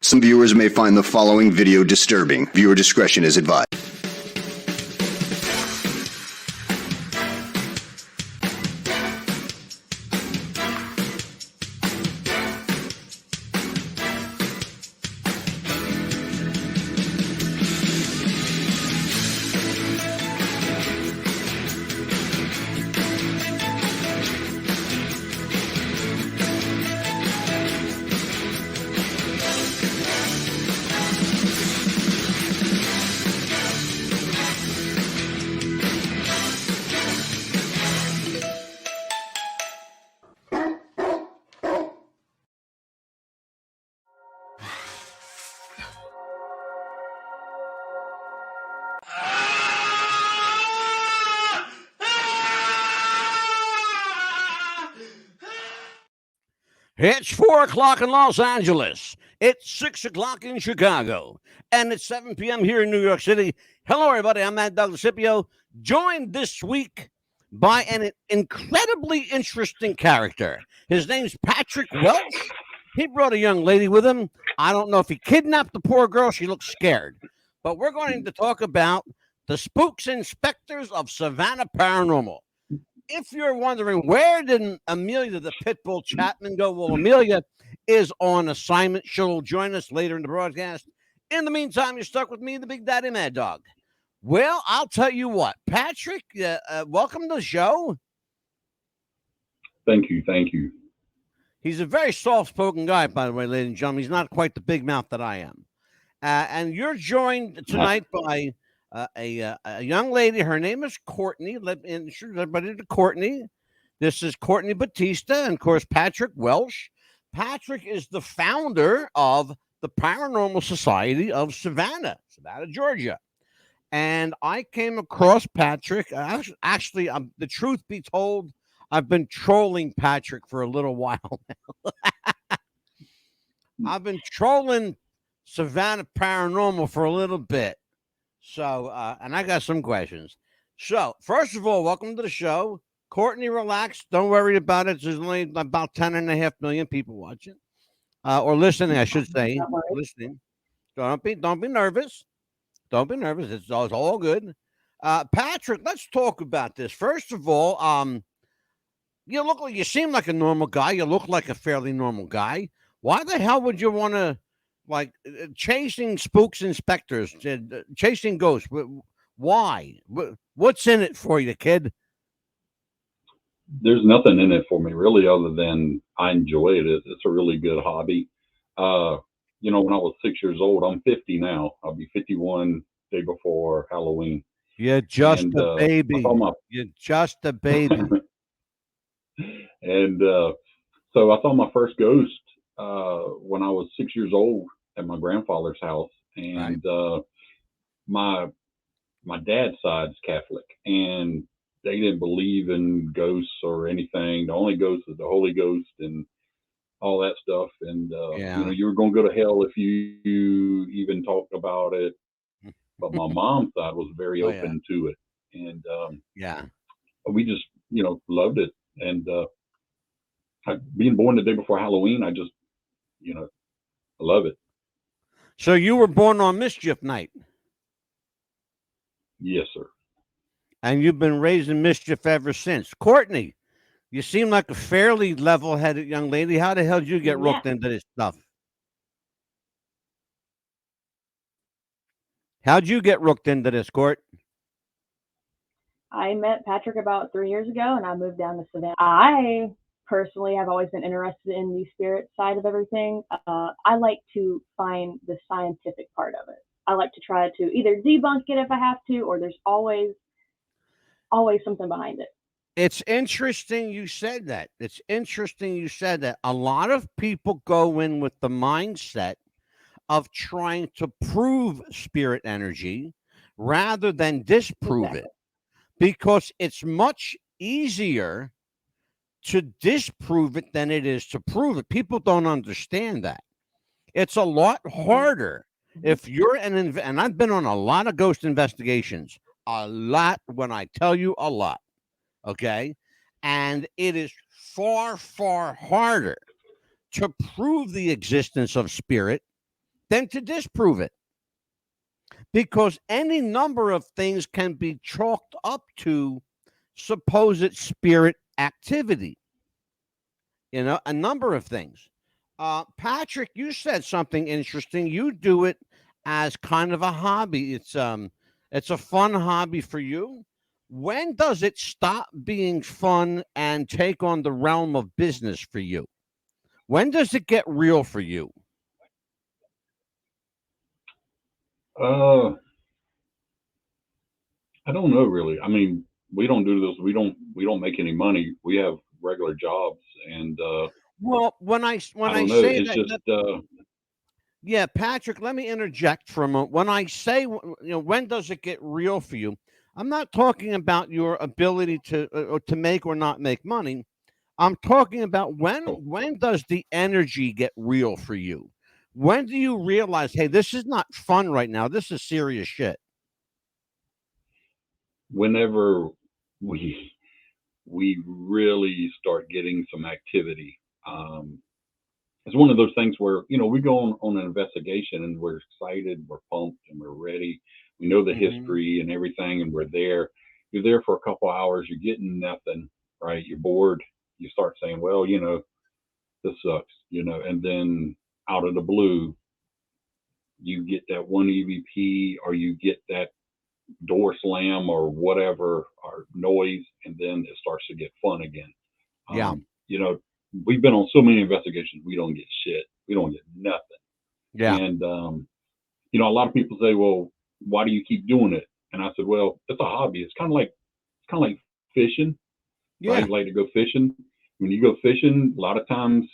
Some viewers may find the following video disturbing. Viewer discretion is advised. It's 4 o'clock in Los Angeles. It's 6 o'clock in Chicago. And it's 7 p.m. here in New York City. Hello, everybody. I'm Matt Douglas Scipio, joined this week by an incredibly interesting character. His name's Patrick Welch. He brought a young lady with him. I don't know if he kidnapped the poor girl. She looks scared. But we're going to talk about the Spooks Inspectors of Savannah Paranormal. If you're wondering, where did Amelia the Pitbull Chapman go? Well, Amelia is on assignment. She'll join us later in the broadcast. In the meantime, you're stuck with me, the Big Daddy Mad Dog. Well, I'll tell you what, Patrick, welcome to the show. Thank you. Thank you. He's a very soft-spoken guy, by the way, ladies and gentlemen. He's not quite the big mouth that I am. And you're joined tonight by a young lady. Her name is Courtney. Let me introduce everybody to Courtney. This is Courtney Batista, and of course Patrick Welch. Patrick is the founder of the Paranormal Society of Savannah, Georgia. And I came across Patrick. Actually, the truth be told, I've been trolling Patrick for a little while now. I've been trolling Savannah Paranormal for a little bit. So, and I got some questions. So, first of all, welcome to the show. Courtney, relax. Don't worry about it. There's only about 10.5 million people watching. Or listening, I should say. Listening. Don't be nervous. Don't be nervous. It's all good. Patrick, let's talk about this. First of all, you seem like a normal guy. You look like a fairly normal guy. Why the hell would you want to chasing spooks inspectors, chasing ghosts? Why? What's in it for you, kid? There's nothing in it for me really, other than I enjoy it. It's a really good hobby. When I was 6 years old, I'm 50 now. I'll be 51 day before Halloween. You're just a baby. You're just a baby. And so I saw my first ghost when I was 6 years old at my grandfather's house. And my dad's side's Catholic, and they didn't believe in ghosts or anything. The only ghost is the Holy Ghost and all that stuff. And you were going to go to hell if you even talked about it. But my mom's side was very open to it, and we just loved it. And being born the day before Halloween, I just I love it. So you were born on Mischief Night? Yes, sir. And you've been raising mischief ever since. Courtney, you seem like a fairly level-headed young lady. How the hell did you get roped into this stuff? How'd you get rooked into this, Court? I met Patrick about 3 years ago, and I moved down to Savannah. I personally have always been interested in the spirit side of everything. I like to find the scientific part of it. I like to try to either debunk it if I have to, or there's always something behind it. It's interesting you said that. A lot of people go in with the mindset of trying to prove spirit energy rather than disprove it, because it's much easier to disprove it than it is to prove it. People don't understand that. It's a lot harder if you're and I've been on a lot of ghost investigations, a lot, when I tell you a lot, okay? And it is far, far harder to prove the existence of spirit than to disprove it. Because any number of things can be chalked up to supposed spirit activity. You know, a number of things. Patrick, you said something interesting. You do it as kind of a hobby. It's a fun hobby for you. When does it stop being fun and take on the realm of business for you? When does it get real for you? Uh, I don't know really. I mean, we don't do this. We don't make any money. We have regular jobs, and Well, when I I don't know. say It's that, just yeah, Patrick, let me interject for a moment. When I say, when does it get real for you? I'm not talking about your ability to make or not make money. I'm talking about when does the energy get real for you? When do you realize, hey, this is not fun right now. This is serious shit. whenever we we really start getting some activity. Um, it's one of those things where we go on an investigation and we're excited, we're pumped, and we're ready. We know the Hmm. history and everything, and we're there. You're there for a couple hours. You're getting nothing, right? You're bored. You start saying, "Well, this sucks," and then out of the blue, you get that one EVP, or you get that door slam, or whatever, or noise, and then it starts to get fun again. Yeah, Um, you know, we've been on so many investigations. We don't get shit. We don't get nothing. yeah, And a lot of people say, "Well, why do you keep doing it?" And I said, "Well, it's a hobby. It's kind of like fishing, right? yeah, You like to go fishing. When you go fishing, a lot of times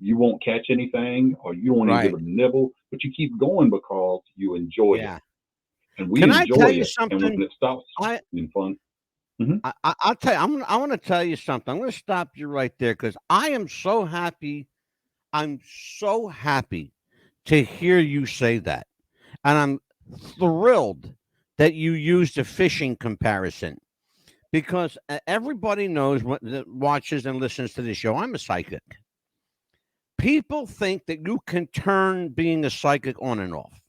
you won't catch anything, or you don't want to give right. it a nibble, but you keep going because you enjoy it, Yeah. and we Can I enjoy tell you it. And when something? it stops I being fun, hmm I'll tell you. I want to tell you something. I'm going to stop you right there because I am so happy. I'm so happy to hear you say that, and I'm thrilled that you used a fishing comparison because everybody knows what that watches and listens to this show. I'm a psychic. People think that you can turn being a psychic on and off.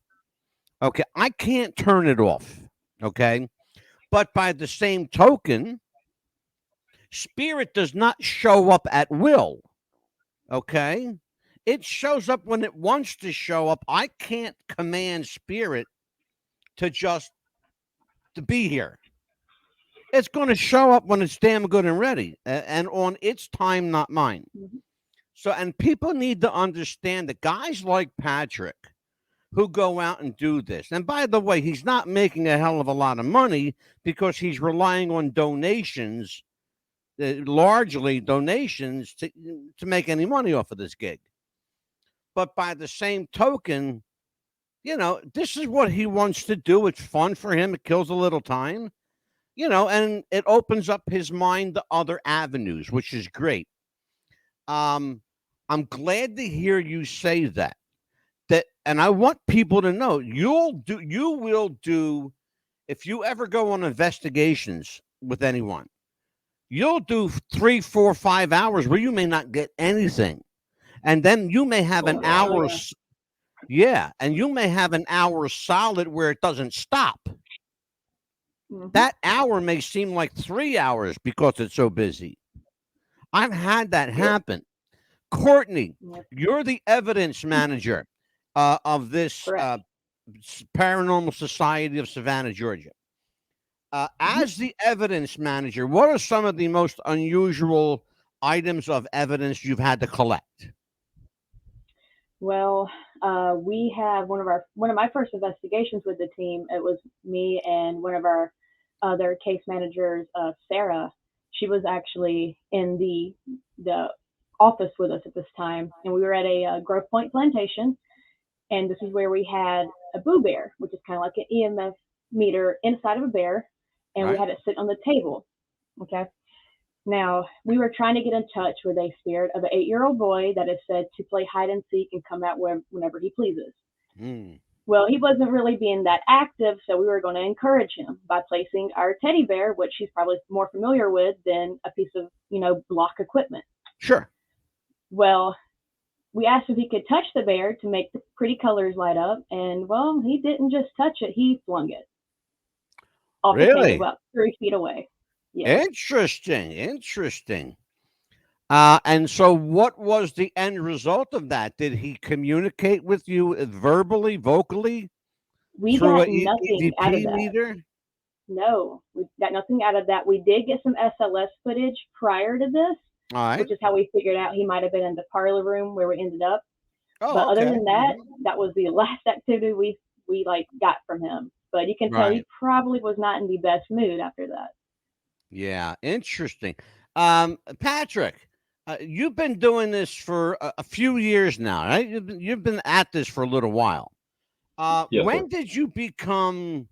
Okay, I can't turn it off. Okay, but by the same token, spirit does not show up at will. Okay, it shows up when it wants to show up. I can't command spirit to just to be here. It's going to show up when it's damn good and ready, and on its time, not mine. Mhm. So, and people need to understand that guys like Patrick who go out and do this. And by the way, he's not making a hell of a lot of money because he's relying on donations, largely donations, to make any money off of this gig. But by the same token, this is what he wants to do. It's fun for him. It kills a little time, and it opens up his mind to other avenues, which is great. Um, I'm glad to hear you say that. And I want people to know you will do if you ever go on investigations with anyone, you'll do 3, 4, 5 hours where you may not get anything. And then you may have an oh wow, hour. Yeah. Yeah. And you may have an hour solid where it doesn't stop. Hmm. That hour may seem like 3 hours because it's so busy. I've had that yep. happen. Courtney, Yep. you're the evidence manager of this Correct. Paranormal Society of Savannah, Georgia. Hmm. As the evidence manager, what are some of the most unusual items of evidence you've had to collect? Well, we have one of my first investigations with the team. It was me and one of our other case managers, Sarah. She was actually in the office with us at this time, and we were at a Grove Point plantation, and this is where we had a boo bear, which is kind of like an EMF meter inside of a bear, and we Right? had it sit on the table. Okay. Now, we were trying to get in touch with a spirit of an 8-year-old boy that is said to play hide and seek and come out whenever he pleases. Mm, Well, he wasn't really being that active, so we were going to encourage him by placing our teddy bear, which he's probably more familiar with than a piece of, block equipment. sure. Well, we asked if he could touch the bear to make the pretty colors light up, and well, he didn't just touch it; he flung it off the table Really? about 3 feet away. Yeah. Interesting. Interesting. And so what was the end result of that? Did he communicate with you verbally, vocally We through a got nothing out of EVP that. meter? No, we got nothing out of that. We did get some SLS footage prior to this, All right. which is how we figured out he might have been in the parlor room where we ended up. But Oh, other okay. than that, that was the last activity we like got from him. But you can tell he Right. probably was not in the best mood after that. Yeah, interesting. Patrick, you've been doing this for a few years now, right? You've been at this for a little while. Yes, sir. When did you become?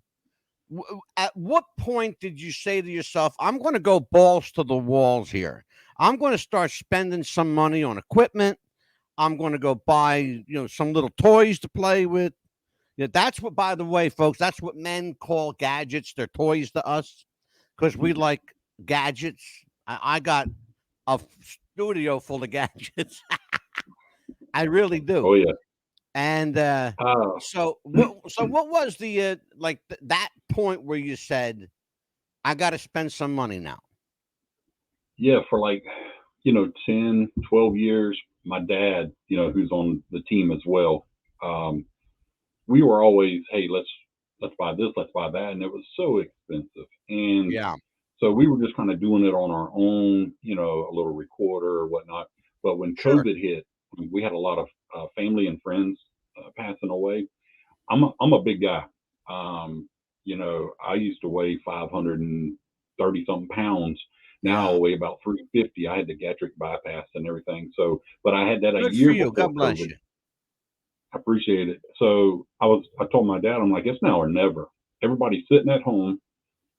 At what point did you say to yourself, "I'm going to go balls to the walls here. I'm going to start spending some money on equipment. I'm going to go buy, some little toys to play with." Yeah, that's what. By the way, folks, that's what men call gadgets. They're toys to us because we like gadgets. I got a studio full of gadgets. I really do. Oh yeah. And Uh, so what was the that point where you said, I got to spend some money now? yeah, for like, 10, 12 years, my dad, who's on the team as well, um, we were always, hey, let's buy this, let's buy that, and it was so expensive. And Yeah, so we were just kind of doing it on our own, a little recorder or whatnot. But when sure. COVID hit, we had a lot of family and friends passing away. I'm a big guy. I used to weigh 530 something pounds. Now I Yeah. weigh about 350. I had the gastric bypass and everything. So, but I had that a Good for year you. before God bless COVID. you. I appreciate it. So I told my dad, I'm like, it's now or never. Everybody's sitting at home,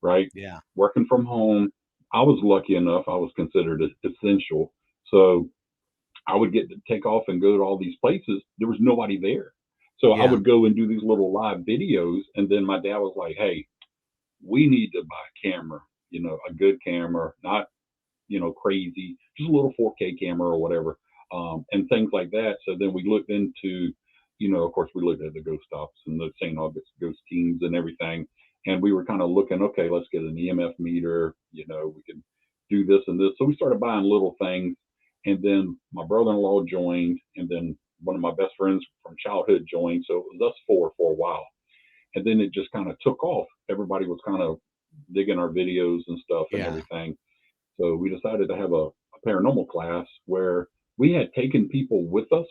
right? Yeah. Working from home. I was lucky enough. I was considered essential. So I would get to take off and go to all these places. There was nobody there. So I Yeah. would go and do these little live videos. And then my dad was like, hey, we need to buy a camera, a good camera, not, crazy, just a little 4K camera or whatever, and things like that. So then we looked into, of course, we looked at the ghost ops and the St. August ghost teams and everything. And we were kind of looking, okay, let's get an EMF meter, we can do this and this. So we started buying little things. And then my brother-in-law joined, and then one of my best friends from childhood joined. So it was us four for a while. And then it just kind of took off. Everybody was kind of digging our videos and stuff and Yeah. everything. So we decided to have a paranormal class where we had taken people with us.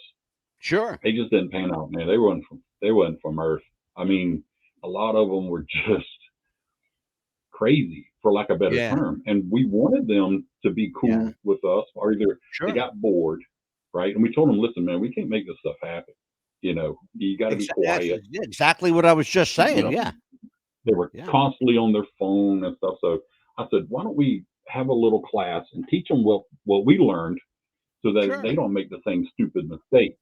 Sure. They just didn't pan out, man. They wasn't from Earth. I mean, a lot of them were just crazy, for lack of a better Yeah. term. And we wanted them to be Yeah. cool with us, or either they Sure. got bored, right? And we told them, listen, man, we can't make this stuff happen. You got to be That's quiet. exactly what I was just You saying. know, Yeah. they were Yeah. constantly on their phone and stuff. So I said, why don't we have a little class and teach them what we learned so that they Sure. don't make the same stupid mistake.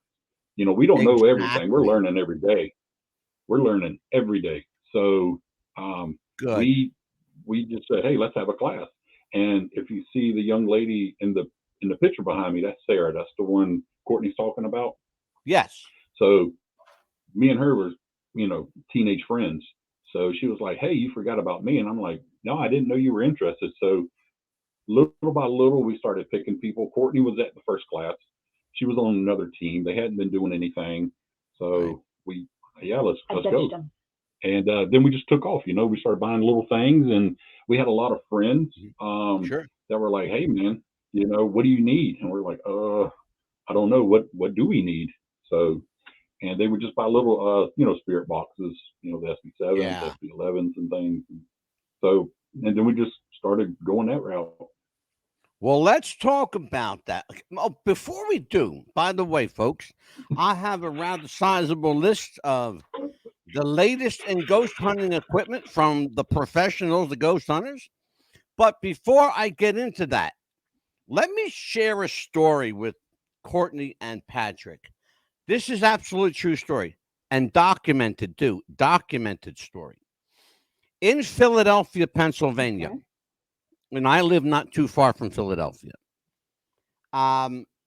We don't know everything. We're Exactly. learning every day. We're learning every day. So um, Good. we just said, hey, let's have a class. And if you see the young lady in the picture behind me, that's Sarah. That's the one Courtney's talking about. Yes. So me and her were, teenage friends. So she was like, hey, you forgot about me. And I'm like, no, I didn't know you were interested. So little by little, we started picking people. Courtney was at the first class. She was on another team. They hadn't been doing anything. Right. So yeah, let's I go. ditched him. And then we just took off. We started buying little things, and we had a lot of friends Sure. that were like, "Hey, man, what do you need?" And we're like, I don't know. What do we need?" So, and they would just buy little, spirit boxes, the SB7s, Yeah. SB11s, and things. So, and then we just started going that route. Well, let's talk about that. Oh, before we do, by the way, folks, I have a rather sizable list of the latest in ghost hunting equipment from the professionals, the ghost hunters. But before I get into that, let me share a story with Courtney and Patrick. This is absolute true story and documented too. Documented story. In Philadelphia, Pennsylvania, Okay. and I live not too far from Philadelphia.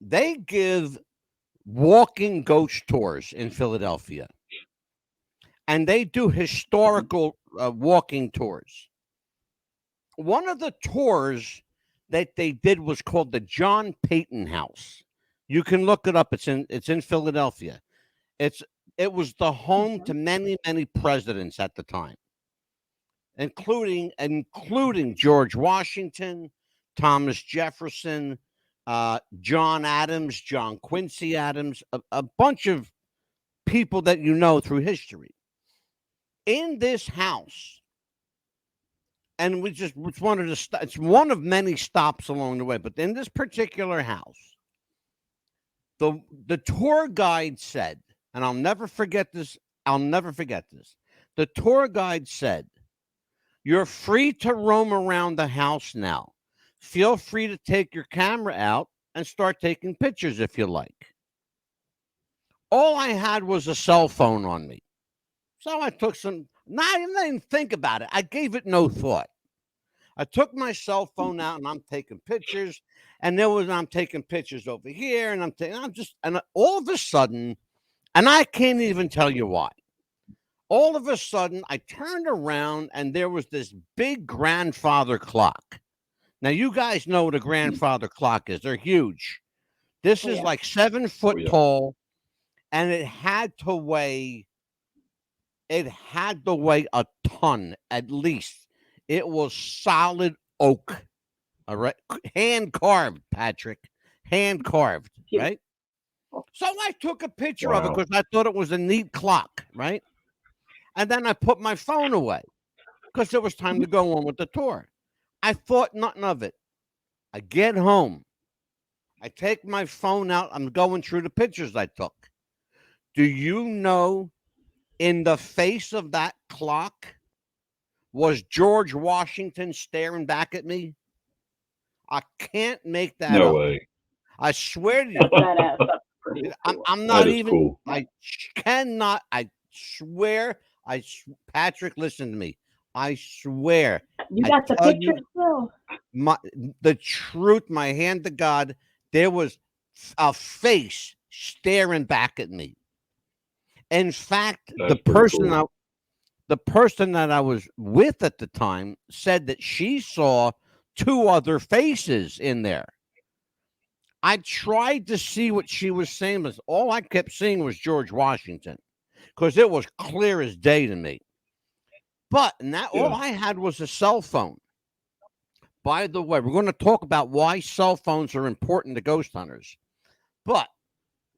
They give walking ghost tours in Philadelphia, and they do historical walking tours. One of the tours that they did was called the John Payton House. You can look it up. It's in Philadelphia. It was the home to many presidents at the time, including George Washington, Thomas Jefferson, John Adams, John Quincy Adams, a bunch of people that you know through history. In this house, and it's one of many stops along the way, but in this particular house, the tour guide said, and I'll never forget this. The tour guide said, "You're free to roam around the house now. Feel free to take your camera out and start taking pictures if you like." All I had was a cell phone on me. So I took some, I didn't think about it. I gave it no thought. I took my cell phone out and I'm taking pictures. And I'm taking pictures over here. And and all of a sudden, and I can't even tell you why. All of a sudden, I turned around and there was this big grandfather clock. Now, you guys know what a grandfather clock is. They're huge. This is like 7 foot tall, and it had to weigh a ton at least. It was solid oak. All right. Hand carved, Patrick. Hand carved, right? So I took a picture of it because I thought it was a neat clock, right? And then I put my phone away because it was time to go on with the tour. I thought nothing of it. I get home. I take my phone out. I'm going through the pictures I took. Do you know, in the face of that clock was George Washington staring back at me? I can't make that up. No way. I swear to you. I'm not even. Cool. I cannot. I swear. Patrick, listen to me. I swear. You got the picture still. The truth, my hand to God, there was a face staring back at me. In fact, the person that I was with at the time said that she saw 2 other faces in there. I tried to see what she was saying, but all I kept seeing was George Washington because it was clear as day to me. But all I had was a cell phone. By the way, we're going to talk about why cell phones are important to ghost hunters. But,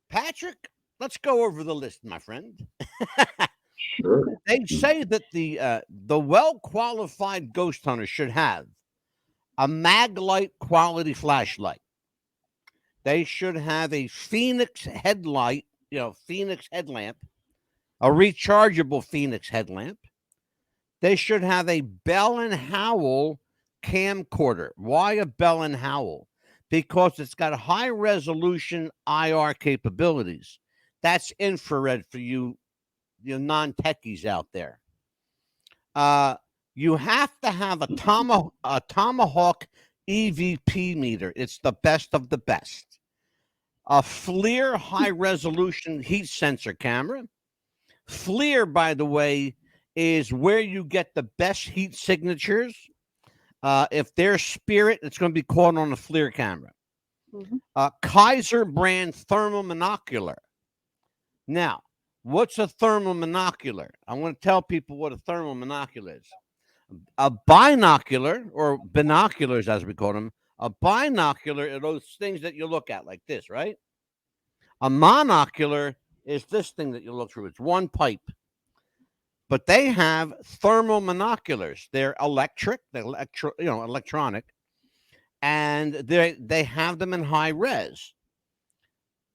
Patrick, let's go over the list, my friend. Sure. They say that the well-qualified ghost hunter should have a Maglite quality flashlight. They should have a Phoenix headlamp, a rechargeable Phoenix headlamp. They should have a Bell & Howell camcorder. Why a Bell & Howell? Because it's got high-resolution IR capabilities. That's infrared for you non-techies out there. You have to have a Tomahawk EVP meter. It's the best of the best. A FLIR high-resolution heat sensor camera. FLIR, by the way, is where you get the best heat signatures. If they're Spirit, it's going to be caught on a FLIR camera. Kaiser brand thermal monocular. Now, what's a thermal monocular? I want to tell people what a thermal monocular is. A binocular, or binoculars as we call them, a binocular are those things that you look at like this, right? A monocular is this thing that you look through. It's one pipe. But they have thermal monoculars. They're electric, electronic, and they have them in high res.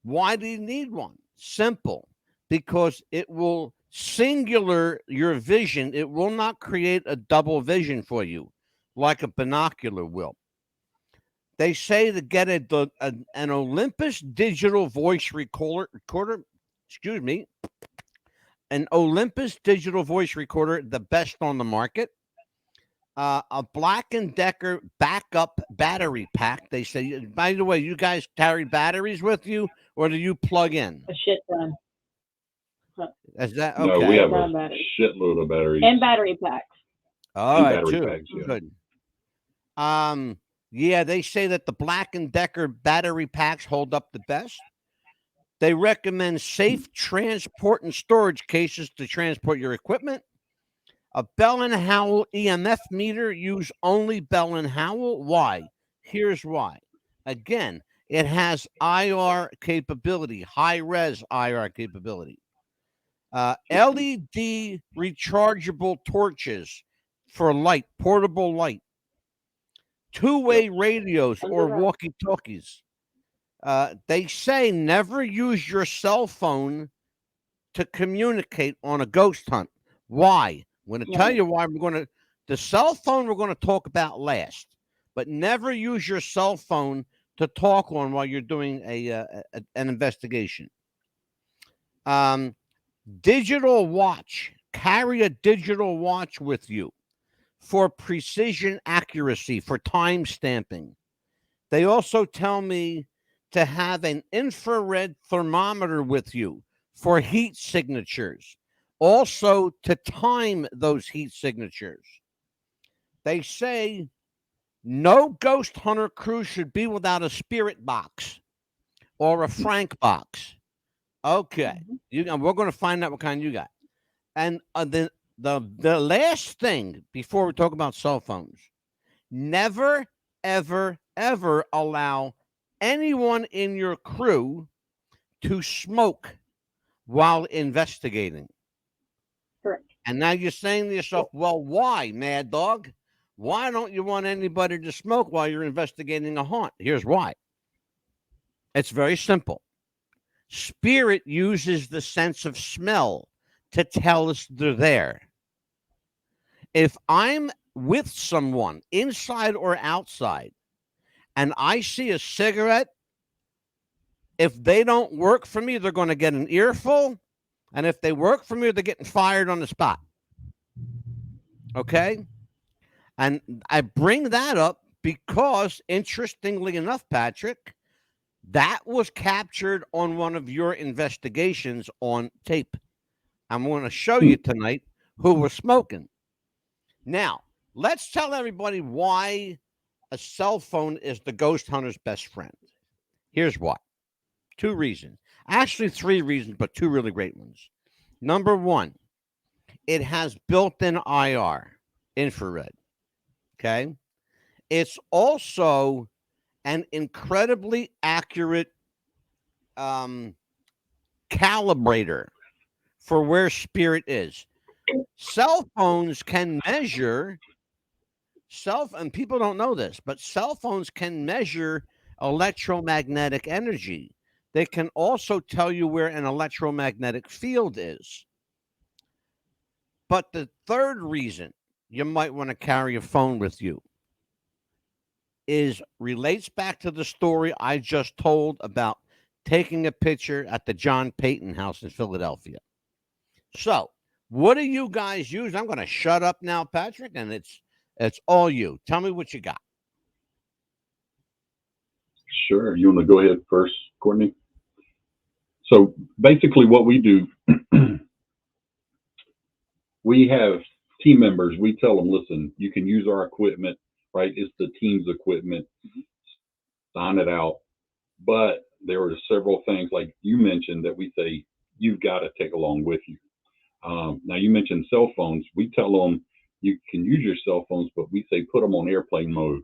Why do you need one? Simple, because it will singular your vision. It will not create a double vision for you like a binocular will. They say to get an Olympus digital voice recorder, an Olympus digital voice recorder, the best on the market. A Black & Decker backup battery pack. They say, by the way, you guys carry batteries with you, or do you plug in? A shit ton. Is that No, we okay? have Ton a batteries. shitload of batteries And battery packs. All and right, battery too. packs. Yeah. Good. Yeah, they say that the Black & Decker battery packs hold up the best. They recommend safe transport and storage cases to transport your equipment. A Bell & Howell EMF meter, use only Bell & Howell. Why? Here's why. Again, it has IR capability, high-res IR capability. LED rechargeable torches for light, portable light. Two-way radios or walkie-talkies. They say never use your cell phone to communicate on a ghost hunt. Why? I'm going to tell you why. The cell phone we're going to talk about last, but never use your cell phone to talk on while you're doing an investigation. Digital watch. Carry a digital watch with you for precision accuracy, for time stamping. They also tell me to have an infrared thermometer with you for heat signatures, also to time those heat signatures. They say no ghost hunter crew should be without a spirit box or a Frank box. Okay, we're going to find out what kind you got. And the last thing before we talk about cell phones, never, ever, ever allow anyone in your crew to smoke while investigating. Correct. And now you're saying to yourself, well, why, Mad Dog? Why don't you want anybody to smoke while you're investigating a haunt? Here's why. It's very simple. Spirit uses the sense of smell to tell us they're there. If I'm with someone, inside or outside, and I see a cigarette, if they don't work for me, they're going to get an earful. And if they work for me, they're getting fired on the spot. Okay? And I bring that up because, interestingly enough, Patrick, that was captured on one of your investigations on tape. I'm going to show you tonight who was smoking. Now, let's tell everybody why a cell phone is the ghost hunter's best friend. Here's why. 2 reasons. Actually, 3 reasons, but 2 really great ones. Number 1, it has built-in IR, infrared. Okay? It's also an incredibly accurate calibrator for where spirit is. Cell phones can measure and people don't know this, but cell phones can measure electromagnetic energy. They can also tell you where an electromagnetic field is. But the third reason you might want to carry a phone with you relates back to the story I just told about taking a picture at the John Payton house in Philadelphia. So, what do you guys use? I'm going to shut up now, Patrick, and it's all you. Tell me what you got. Sure. You want to go ahead first, Courtney? So basically what we do, we have team members. We tell them, listen, you can use our equipment, right? It's the team's equipment. Sign it out. But there are several things like you mentioned that we say you've got to take along with you. Now you mentioned cell phones. We tell them you can use your cell phones, but we say put them on airplane mode.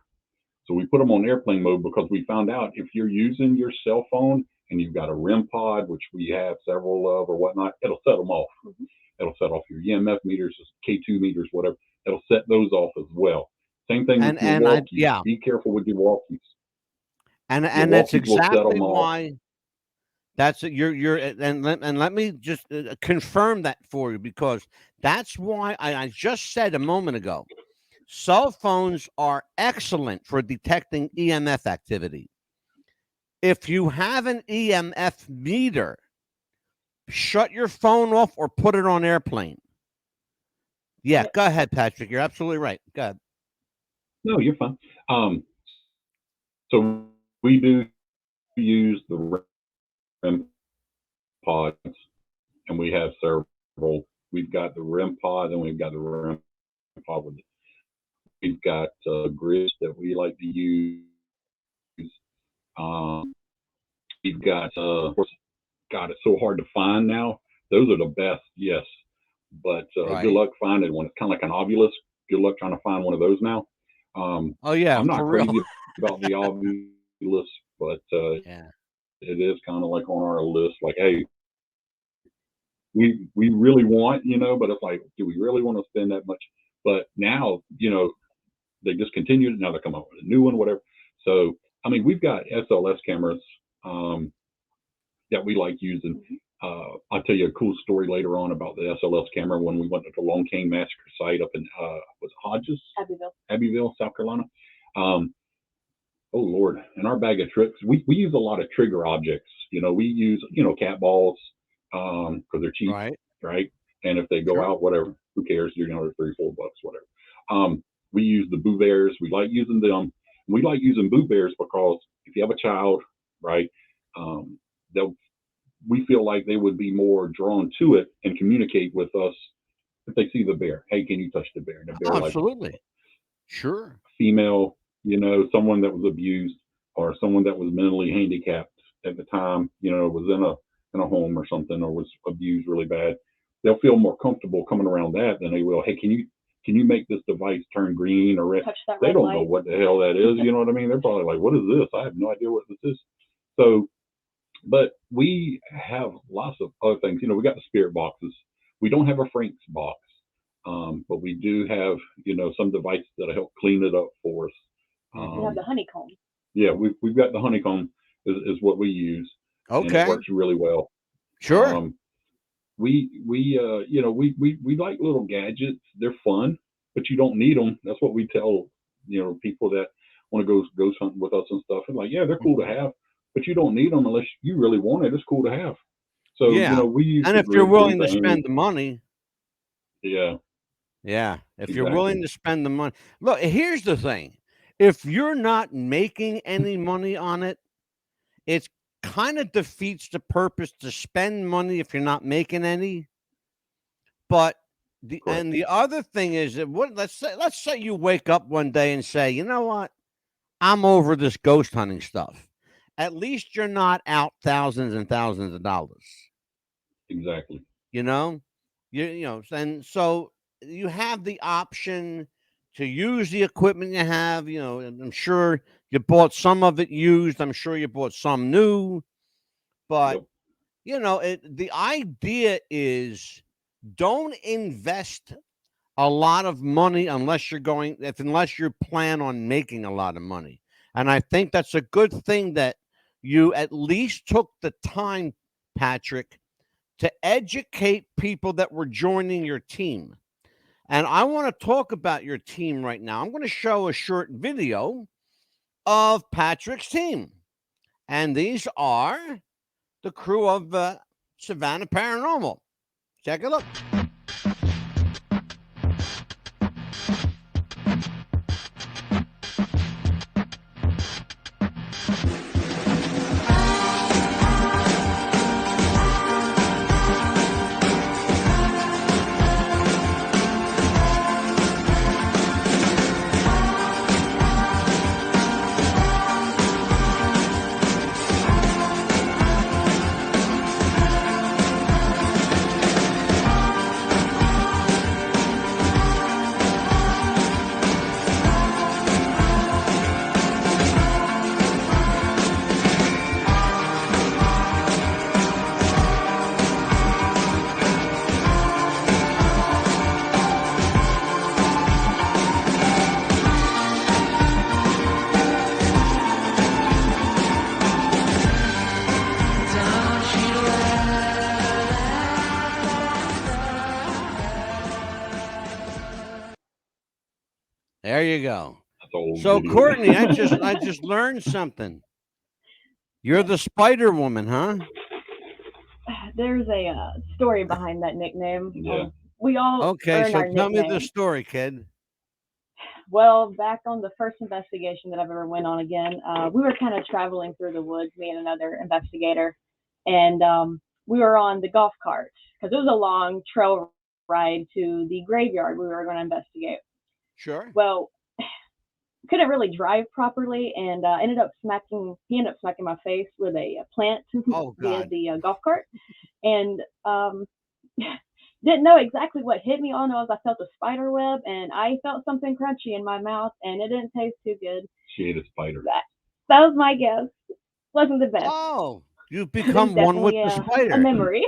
So we put them on airplane mode because we found out if you're using your cell phone and you've got a REM pod, which we have several of or whatnot, it'll set them off. It'll set off your EMF meters, K2 meters, whatever. It'll set those off as well. Same thing with your walkies. Be careful with your walkies. And that's exactly why. That's and let me just confirm that for you, because that's why I just said a moment ago, cell phones are excellent for detecting EMF activity. If you have an EMF meter, shut your phone off or put it on airplane. Yeah, go ahead, Patrick. You're absolutely right. Go ahead. No, you're fine. So we do use the REM pods, and we have several. We've got the REM pod, and we've got the REM pod with it. We've got grids that we like to use. Um, we've got, of course, God, it's so hard to find now. Those are the best, yes. But good Right. luck finding one. It's kind of like an ovulus. Good luck trying to find one of those now. Oh yeah, I'm not for real. crazy about the ovulus, but Yeah. it is kind of like on our list. Like, hey, we really want, but it's like, do we really want to spend that much? But now, they discontinued it. Now they come up with a new one, whatever. So, I mean, we've got SLS cameras that we like using. I'll tell you a cool story later on about the SLS camera when we went to the Long Cane Massacre site up in was Hodges, Abbeville, South Carolina. Oh Lord, in our bag of tricks, we use a lot of trigger objects. We use cat balls because they're cheap, Right. right? And if they go Sure. out, whatever, who cares? They're $3-4, whatever. We use the Boo Bears. We like using them. We like using Boo Bears because if you have a child, right, they'll we feel like they would be more drawn to it and communicate with us if they see the bear. Hey, can you touch the bear? And the bear Oh, like absolutely. Sure. female, someone that was abused or someone that was mentally handicapped at the time, was in a home or something or was abused really bad. They'll feel more comfortable coming around that than they will. Hey, can you make this device turn green or red? Touch that They red don't light. know what the hell that is. You know what I mean? They're probably like, what is this? I have no idea what this is. So but we have lots of other things. We got the spirit boxes. We don't have a Frank's box, but we do have, some devices that'll help clean it up for us. We have the honeycomb. Yeah, we've got the honeycomb is what we use, and it Okay. works really well. Sure. We like little gadgets. They're fun, but you don't need them. That's what we tell people that want to go ghost hunting with us and stuff. And like, yeah, they're cool to have, but you don't need them unless you really want it. It's cool to have. So Yeah. we use And the if you're grids. We use willing the to hangers. spend the money, Yeah, yeah. If you're willing exactly. to spend the money. Look, here's the thing. If you're not making any money on it, it's kind of defeats the purpose to spend money if you're not making any. But Correct. the other thing is that let's say you wake up one day and say, you know what? I'm over this ghost hunting stuff. At least you're not out thousands and thousands of dollars. Exactly. You know, and so you have the option to use the equipment you have. And I'm sure you bought some of it used. I'm sure you bought some new, but Yep. the idea is don't invest a lot of money unless you plan on making a lot of money. And I think that's a good thing that you at least took the time, Patrick, to educate people that were joining your team. And I want to talk about your team right now. I'm going to show a short video of Patrick's team. And these are the crew of Savannah Paranormal. Check it out. There you go. That's old So video. Courtney, I just learned something. You're the Spider Woman, huh? There's a story behind that nickname. Yeah. We all Okay, earn so our tell me the nickname. story, kid. Well, back on the first investigation that I've ever went on again, we were kind of traveling through the woods, me and another investigator, and we were on the golf cart because it was a long trail ride to the graveyard we were going to investigate. Sure. Well, couldn't really drive properly, and he ended up smacking my face with a plant Oh via God. the golf cart, and didn't know exactly what hit me. All I know is I felt a spider web, and I felt something crunchy in my mouth, and it didn't taste too good. She ate a spider. That was my guess. Wasn't the best. Oh, you've But become one with definitely the a spider. memory.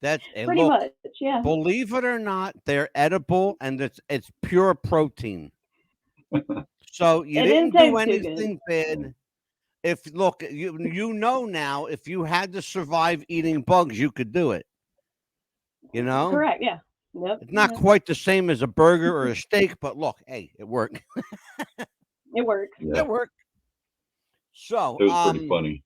And Pretty look, much, yeah. believe it or not, they're edible and it's pure protein. So you It didn't didn't do taste too good. anything bad. If look, you know now, if you had to survive eating bugs, you could do it. You know, Correct, yeah. Yep. it's not Yep. quite the same as a burger or a steak, but look, hey, it worked. It works. Yeah, It worked. So, it was pretty funny.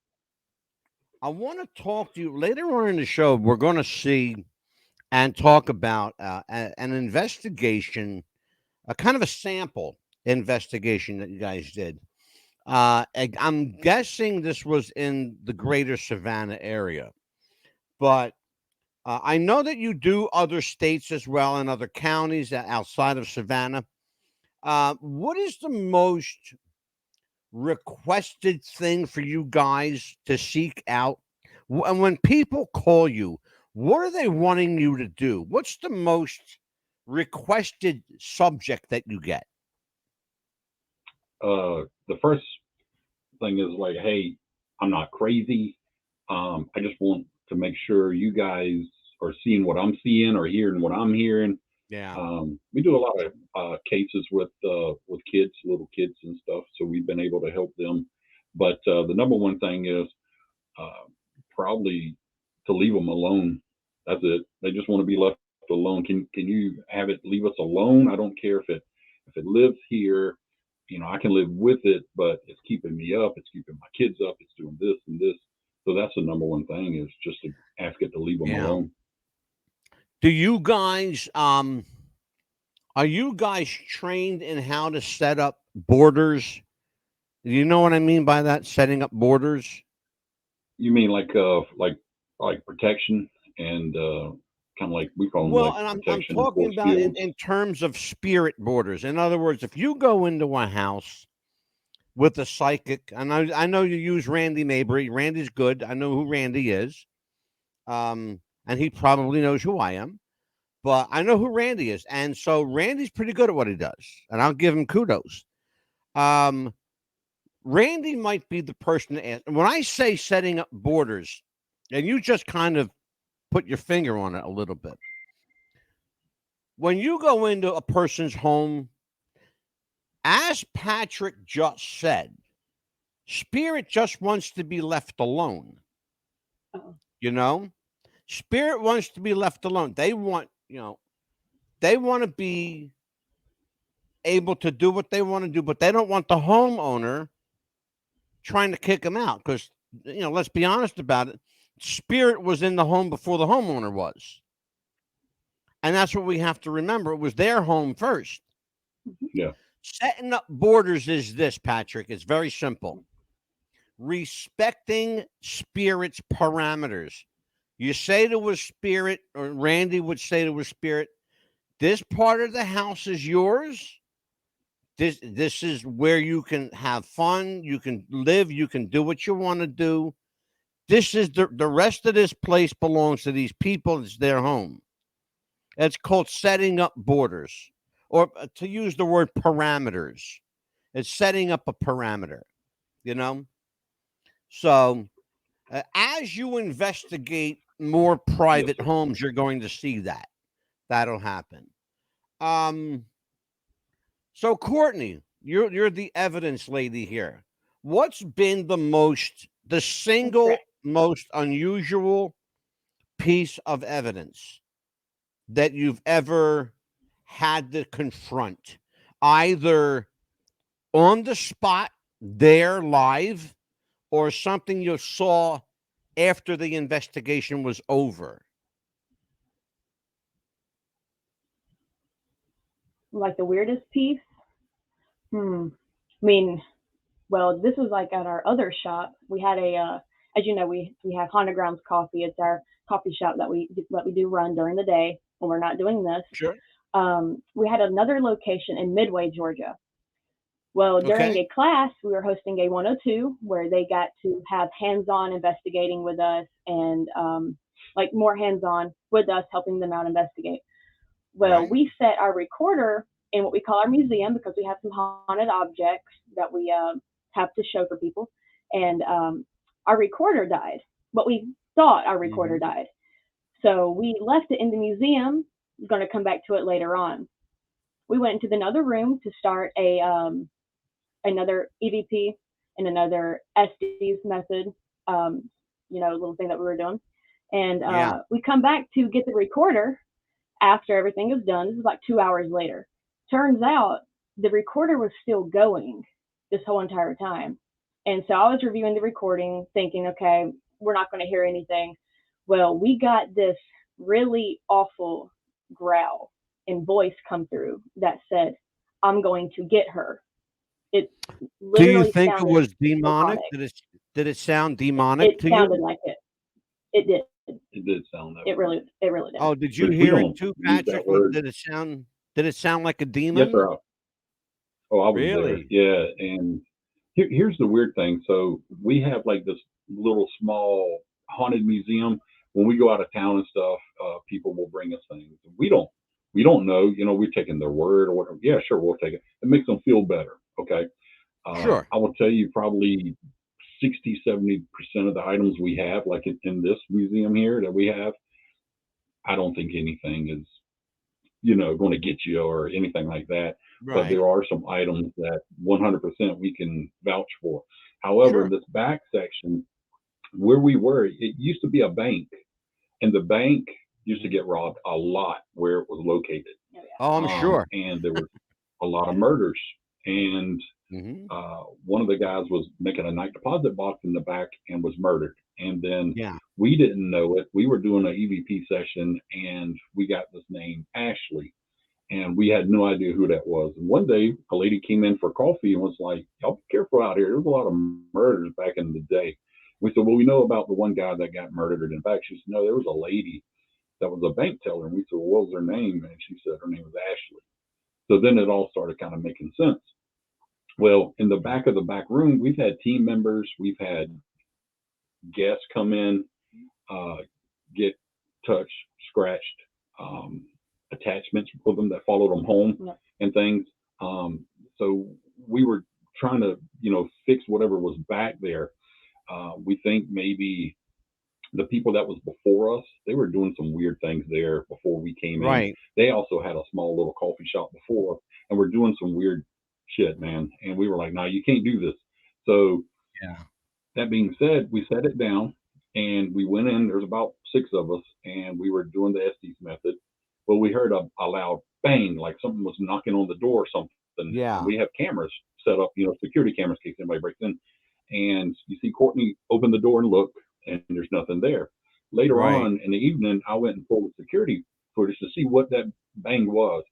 I want to talk to you later on in the show. We're going to see and talk about an investigation, a kind of a sample investigation that you guys did. I'm guessing this was in the greater Savannah area, but I know that you do other states as well and other counties outside of Savannah. What is the most requested thing for you guys to seek out? And when people call you, what are they wanting you to do? What's the most requested subject that you get? The first thing is like, hey, I'm not crazy. I just want to make sure you guys are seeing what I'm seeing or hearing what I'm hearing. Yeah. We do a lot of cases with kids, little kids and stuff, so we've been able to help them. But the number one thing is probably to leave them alone. That's it. They just want to be left alone. Can you have it leave us alone? I don't care if it lives here. You know, I can live with it, but it's keeping me up. It's keeping my kids up. It's doing this and this. So that's the number one thing is just to ask it to leave them Yeah. alone. Do you guys are you guys trained in how to set up borders? Do you know what I mean by that? Setting up borders? You mean like protection and kind of like we call them Well, like and I'm protection talking force about fields. in terms of spirit borders. In other words, if you go into a house with a psychic, and I know you use Randy Mabry. Randy's good. I know who Randy is. And he probably knows who I am. But I know who Randy is. And so Randy's pretty good at what he does. And I'll give him kudos. Randy might be the person to ask. When I say setting up borders, and you just kind of put your finger on it a little bit. When you go into a person's home, as Patrick just said, spirit just wants to be left alone. Oh. You know, spirit wants to be left alone. They want to be able to do what they want to do, but they don't want the homeowner trying to kick them out because, let's be honest about it. Spirit was in the home before the homeowner was. And that's what we have to remember. It was their home first. Yeah. Setting up borders is this, Patrick. It's very simple. Respecting spirit's parameters. You say to a spirit, or Randy would say to a spirit, this part of the house is yours. This is where you can have fun, you can live, you can do what you want to do. This is the rest of this place belongs to these people. It's their home. It's called setting up borders, or to use the word parameters. It's setting up a parameter, So as you investigate more private homes, you're going to see that. That'll happen. So Courtney, you're the evidence lady here. What's been the single most unusual piece of evidence that you've ever had to confront, either on the spot, there live, or something you saw after the investigation was over? Like the weirdest piece? I mean, well, this was like at our other shop. We had as you know, we have Haunted Grounds Coffee. It's our coffee shop that we do run during the day when we're not doing this. Sure. We had another location in Midway, Georgia. Well, during Okay. a class, we were hosting a 102 where they got to have hands-on investigating with us and like more hands-on with us, helping them out investigate. Well, Right. we set our recorder in what we call our museum because we have some haunted objects that we have to show for people. And our recorder died. But we thought our recorder Hmm. died. So we left it in the museum. Going to come back to it later on. We went into another room to start another EVP and another SD's method, little thing that we were doing. And Yeah. we come back to get the recorder after everything is done. This is like 2 hours later. Turns out the recorder was still going this whole entire time. And so I was reviewing the recording thinking, okay, we're not going to hear anything. Well, we got this really awful growl and voice come through that said, I'm going to get her. It Do you literally think it sounded was demonic? demonic. Did it sound demonic It to sounded you? like it. It did. It did sound that It way. really did. Oh, did you Which we hear it don't too, use that Patrick? word. Did it sound like a Yes, demon? sir. Oh, I was there. Really? Yeah. And here's the weird thing. So we have like this little small haunted museum. When we go out of town and stuff, people will bring us things. We don't know, we're taking their word or whatever. Yeah, sure, we'll take it. It makes them feel better. Okay. Sure. I will tell you probably 60-70% of the items we have, like in this museum here that we have, I don't think anything is, going to get you or anything like that. But Right. there are some items that 100% we can vouch for. However, Sure. this back section where we were, it used to be a bank, and the bank used to Mhm. get robbed a lot where it was located. Oh yeah. Oh, I'm sure. And there was a lot of murders. And Hmm. one of the guys was making a night deposit box in the back and was murdered. And then Yeah. we didn't know it. We were doing an EVP session, and we got this name Ashley, and we had no idea who that was. And one day, a lady came in for coffee and was like, "Y'all be careful out here. There was a lot of murders back in the day." We said, "Well, we know about the one guy that got murdered." In fact, she said, "No, there was a lady that was a bank teller." And we said, "Well, what was her name?" And she said her name was Ashley. So then it all started kind of making sense. Well, in the Mhm. back of the back room, we've had team members, we've had guests come in, uh, get touched, scratched, um, attachments with them that followed them home Yep. and things. So we were trying to, fix whatever was back there. We think maybe the people that was before us, they were doing some weird things there before we came in. Right. They also had a small little coffee shop before, and we're doing some weird shit, man. And we were like, "No, you can't do this." So Yeah. that being said, we set it down and we went in. There's about six of us, and we were doing the Estes method. But we heard a loud bang, like something was knocking on the door or something. And Yeah. we have cameras set up, security cameras in case anybody breaks in. And you see Courtney open the door and look, and there's nothing there. Later Right. on in the evening, I went and pulled the security footage to see what that bang was.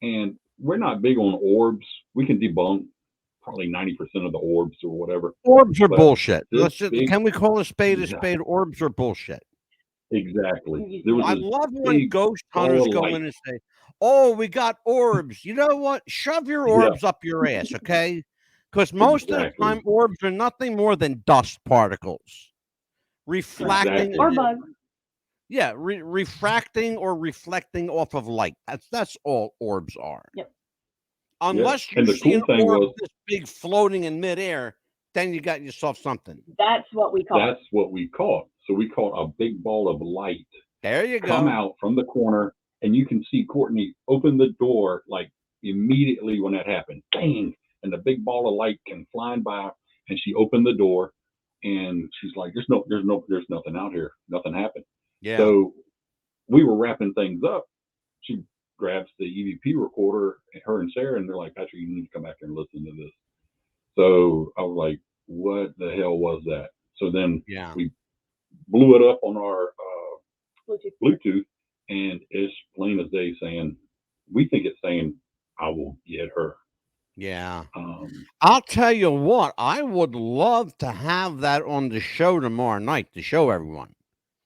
And we're not big on orbs. We can debunk probably 90% of the orbs or whatever. Orbs are But bullshit. this big, Can we call a spade a yeah, spade? Orbs are bullshit. exactly. There was Yeah. I this love when big ghost ball hunters of go light. in and say, "Oh, we got orbs." You know what? Shove your Yeah, orbs up your ass, okay? Because most of the time, exactly. orbs are nothing more than dust particles Correct. reflecting. Exactly. Or bugs. Yeah, refracting or reflecting off of light. That's all orbs are. Yep. Yeah. Unless you And the see cool an thing orb was this big floating in midair, then you got yourself something. That's what we caught. that's what we caught. So we caught a big ball of light There you come go. out from the corner, and you can see Courtney open the door like immediately when that happened. Bang! And the big ball of light came flying by, and she opened the door, and she's like, "There's nothing out here. Nothing happened." Yeah. So we were wrapping things up. She grabs the EVP recorder, her and Sarah, and they're like, "Patrick, you need to come back here and listen to this." So I was like, "What the hell was that?" So then Yeah. we blew it up on our Bluetooth. Bluetooth, and it's plain as day saying, we think it's saying, "I will get her." Yeah. Um, I'll tell you what, I would love to have that on the show tomorrow night to show everyone.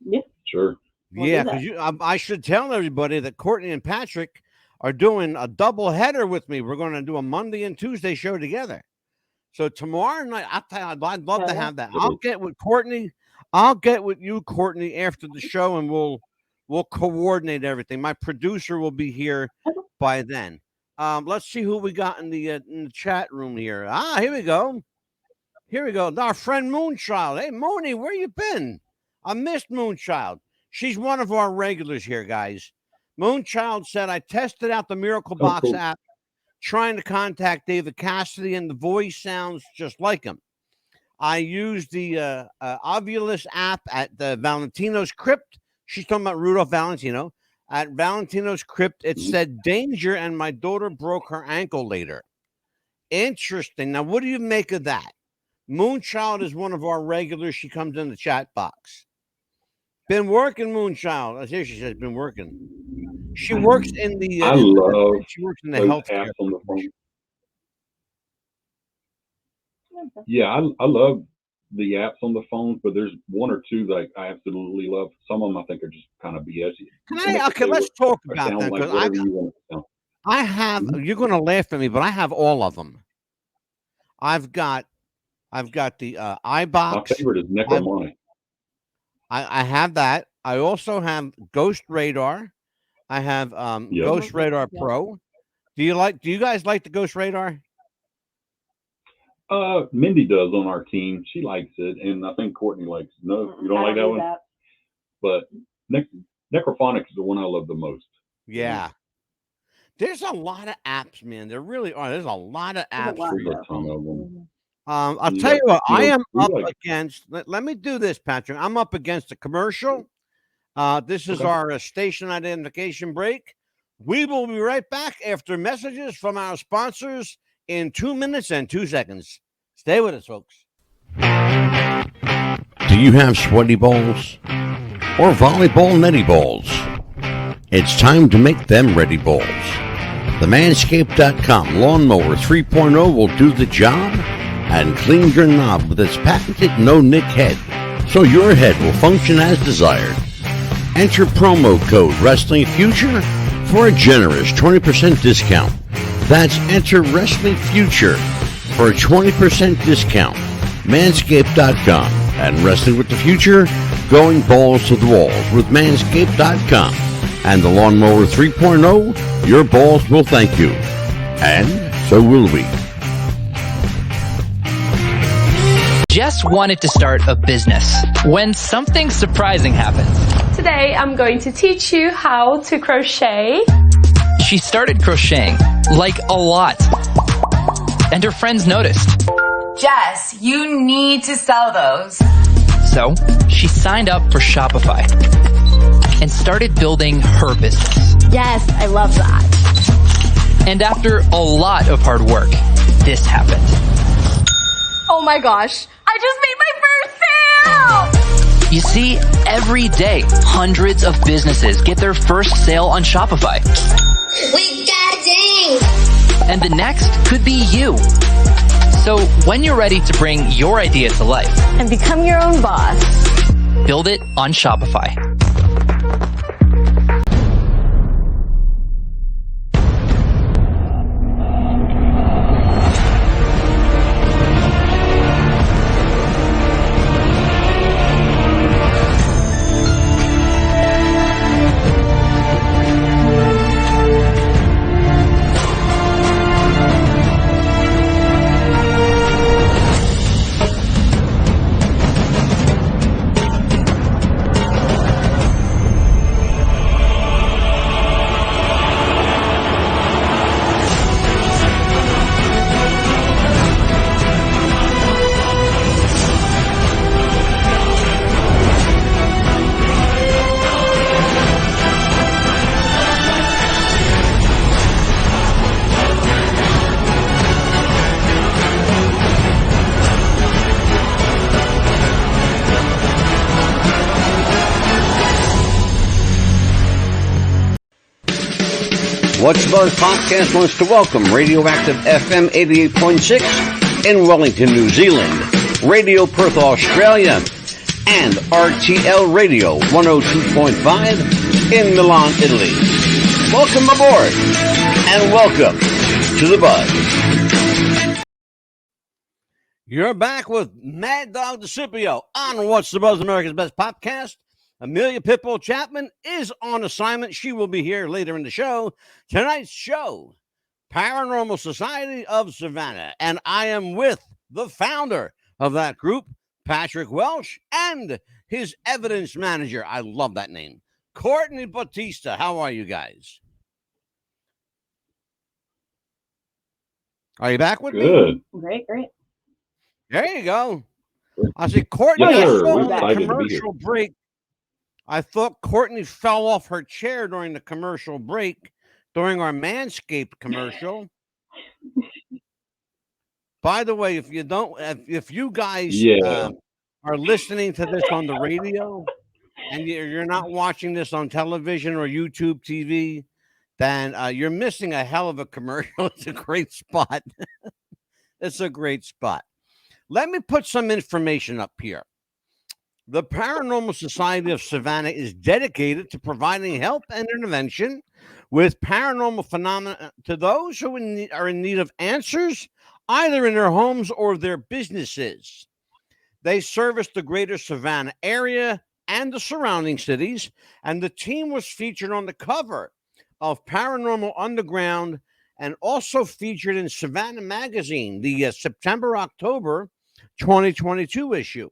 Yeah, sure. we'll do Yeah, that. because I should tell everybody that Courtney and Patrick are doing a double header with me. We're going to do a Monday and Tuesday show together. So tomorrow night, I'll tell you, I'd love to Yeah. have that. I'll get with Courtney. I'll get with you, Courtney, after the show, and we'll coordinate everything. My producer will be here by then. Let's see who we got in the chat room here. Here we go. Here we go. Our friend Moonchild. Hey, Mooney, where you been? I missed Moonchild. She's one of our regulars here, guys. Moonchild said, I tested out the Miracle Box cool. app, trying to contact David Cassidy, and the voice sounds just like him. I used the Ovulus app at the Valentino's Crypt. She's talking about Rudolph Valentino. At Valentino's Crypt, it said danger, and my daughter broke her ankle later. Interesting. Now, what do you make of that? Moonchild is one of our regulars. She comes in the chat box. Been working, Moonchild. Here she says, been working. She works in the. I love she works in the those healthcare. apps on the phone. Yeah, I love the apps on the phone, but there's one or two that I absolutely love. Some of them I think are just kind of BS. Let's talk about that. Like I have. You're going to laugh at me, but I have all of them. I've got the iBox. My favorite is Necromonic. I have that. I also have Ghost Radar. I have Ghost Radar Pro. Do you guys like the Ghost Radar? Mindy does on our team. She likes it, and I think Courtney likes it. No, you don't like that one? But Necrophonic is the one I love the most. Yeah. There's a lot of apps, man. There really are. There's a lot of apps. I'll tell you what, I am up against. Let me do this, Patrick. I'm up against a commercial. This is our station identification break. We will be right back after messages from our sponsors in 2 minutes and 2 seconds. Stay with us, folks. Do you have sweaty balls or volleyball netty balls? It's time to make them ready balls. The Manscaped.com Lawnmower 3.0 will do the job and clean your knob with its patented no-nick head, so your head will function as desired. Enter promo code Wrestling Future for a generous 20% discount. That's enter Wrestling Future for a 20% discount. Manscaped.com and Wrestling with the Future, going balls to the walls with Manscaped.com and the Lawnmower 3.0. Your balls will thank you, and so will we. Jess wanted to start a business when something surprising happened. Today I'm going to teach you how to crochet. She started crocheting, like a lot. And her friends noticed. Jess, you need to sell those. So she signed up for Shopify and started building her business. Yes, I love that. And after a lot of hard work, this happened. Oh my gosh, I just made my first sale! You see, every day, hundreds of businesses get their first sale on Shopify. We got ding! And the next could be you. So when you're ready to bring your idea to life And become your own boss. build it on Shopify. What's the Buzz podcast wants to welcome Radioactive FM 88.6 in Wellington, New Zealand, Radio Perth, Australia, and RTL Radio 102.5 in Milan, Italy. Welcome aboard, and welcome to the Buzz. You're back with Mad Dog DeCipio on What's the Buzz, America's Best Podcast. Amelia Pitbull Chapman is on assignment. She will be here later in the show. Tonight's show, Paranormal Society of Savannah. And I am with the founder of that group, Patrick Welsh, and his evidence manager. I love that name, Courtney Bautista. How are you guys? Are you back with me? Good. Great. There you go. I see Courtney. Yes, I sir. saw We're on the excited to be commercial break. I thought Courtney fell off her chair during the commercial break, during our Manscaped commercial. By the way, if you guys are listening to this on the radio and you're not watching this on television or YouTube TV, then you're missing a hell of a commercial. It's a great spot. It's a great spot. Let me put some information up here. The Paranormal Society of Savannah is dedicated to providing help and intervention with paranormal phenomena to those who are in need of answers, either in their homes or their businesses. They service the greater Savannah area and the surrounding cities, and the team was featured on the cover of Paranormal Underground and also featured in Savannah Magazine, the September-October 2022 issue.